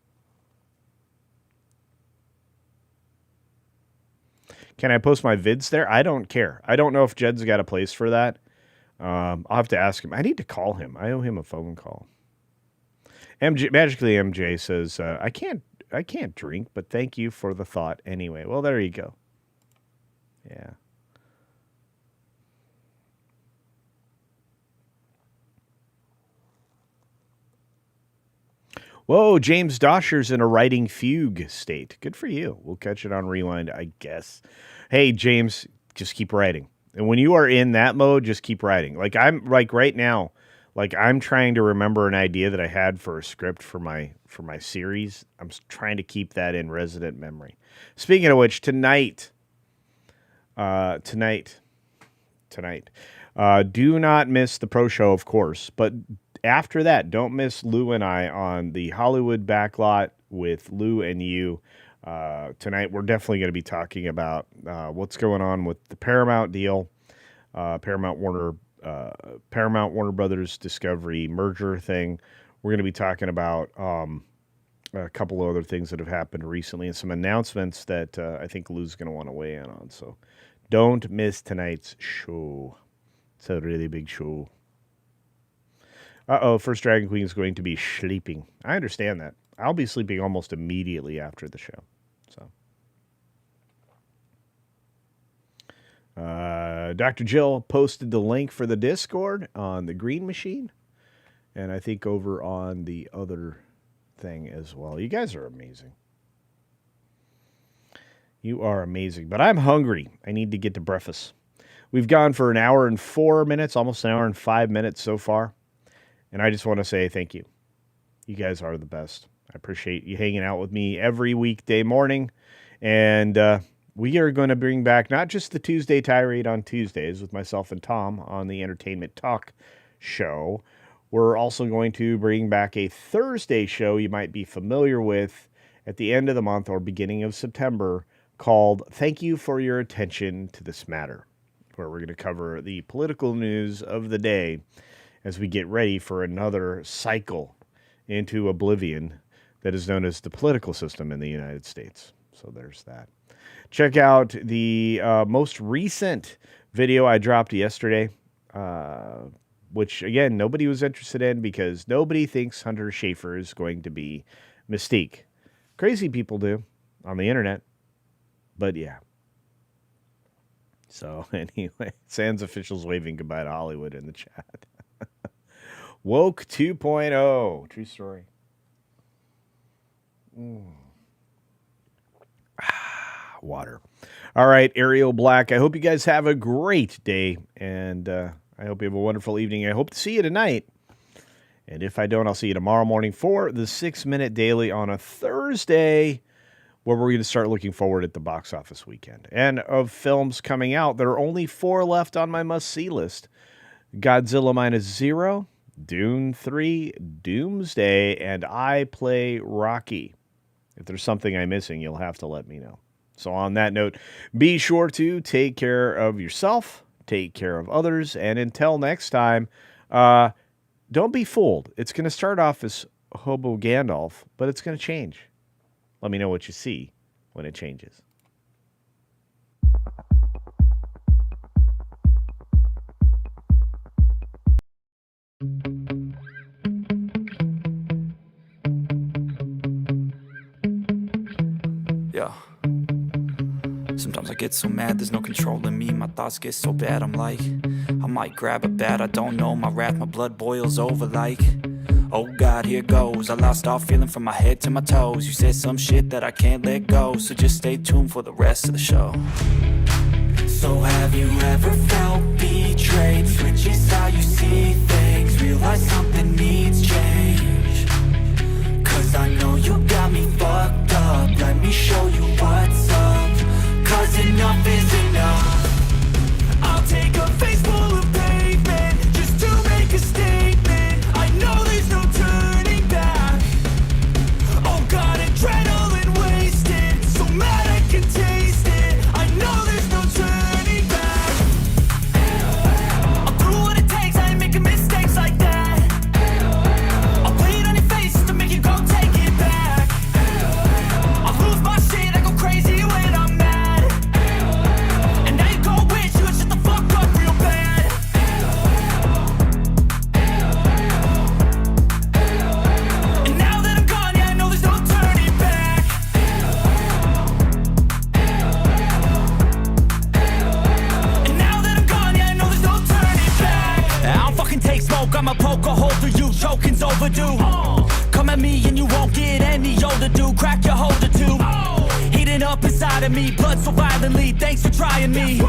Can I post my vids there? I don't care. I don't know if Jed's got a place for that. I'll have to ask him. I need to call him. I owe him a phone call. Magically MJ says, I can't drink, but thank you for the thought anyway. Well, there you go. Yeah. Whoa, James Dosher's in a writing fugue state. Good for you. We'll catch it on rewind, I guess. Hey, James, just keep writing. And when you are in that mode, just keep writing. Like I'm like right now, like I'm trying to remember an idea that I had for a script for my series. I'm trying to keep that in resident memory. Speaking of which, tonight, do not miss the pro show, of course, but after that, don't miss Lou and I on the Hollywood Backlot with Lou and you. Tonight, we're definitely going to be talking about what's going on with the Paramount deal, Paramount Warner Brothers Discovery merger thing. We're going to be talking about a couple of other things that have happened recently and some announcements that I think Lou's going to want to weigh in on. So don't miss tonight's show. It's a really big show. First Dragon Queen is going to be sleeping. I understand that. I'll be sleeping almost immediately after the show. So, Dr. Jill posted the link for the Discord on the Green Machine, and I think over on the other thing as well. You guys are amazing. You are amazing, but I'm hungry. I need to get to breakfast. We've gone for an hour and 4 minutes, almost an hour and 5 minutes so far. And I just want to say thank you. You guys are the best. I appreciate you hanging out with me every weekday morning. And we are going to bring back not just the Tuesday tirade on Tuesdays with myself and Tom on the Entertainment Talk show. We're also going to bring back a Thursday show you might be familiar with at the end of the month or beginning of September called Thank You for Your Attention to This Matter, where we're going to cover the political news of the day as we get ready for another cycle into oblivion that is known as the political system in the United States. So there's that. Check out the most recent video I dropped yesterday, which, again, nobody was interested in because nobody thinks Hunter Schafer is going to be Mystique. Crazy people do on the internet, but yeah. So anyway, Sans officials waving goodbye to Hollywood in the chat. Woke 2.0. True story. Water. All right, Ariel Black. I hope you guys have a great day, and I hope you have a wonderful evening. I hope to see you tonight. And if I don't, I'll see you tomorrow morning for the 6-Minute Daily on a Thursday, where we're going to start looking forward at the box office weekend. And of films coming out, there are only 4 left on my must-see list. Godzilla -0, Dune 3, Doomsday, and I Play Rocky. If there's something I'm missing, you'll have to let me know. So on that note, be sure to take care of yourself, take care of others, and until next time, don't be fooled. It's going to start off as Hobo Gandalf, but it's going to change. Let me know what you see when it changes. Yeah. Sometimes I get so mad, there's no controlling me. My thoughts get so bad, I'm like, I might grab a bat, I don't know. My wrath, my blood boils over like, oh God, here goes. I lost all feeling from my head to my toes. You said some shit that I can't let go, so just stay tuned for the rest of the show. So have you ever felt betrayed? Switches how you see things, realize something needs change. Cause I know you got me fucked up, let me show you what's up. Cause enough is enough. I'll take a face full of pavement just to make a statement. I know there's no turning back. Oh God, adrenaline wasted, so mad I can taste it. I know there's no turning back. I'll do what it takes, I ain't making mistakes like that. I'll bleed on your face just to make you go take it back. I'll lose my shit, I go crazy when I'm mad. And now you go wish you would shut the fuck up real bad. And now that I'm gone, yeah, I know there's no turning back. And now that I'm gone, yeah, I know there's no turning back. I don't fucking take smoke, I'ma poke a hole through you, choking's overdue. Come at me and you won't get any older, dude. Crack your holder too. Heating up inside of me, blood so violently. Thanks for trying me.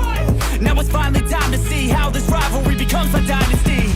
Now it's finally time to see how this rivalry becomes my dynasty.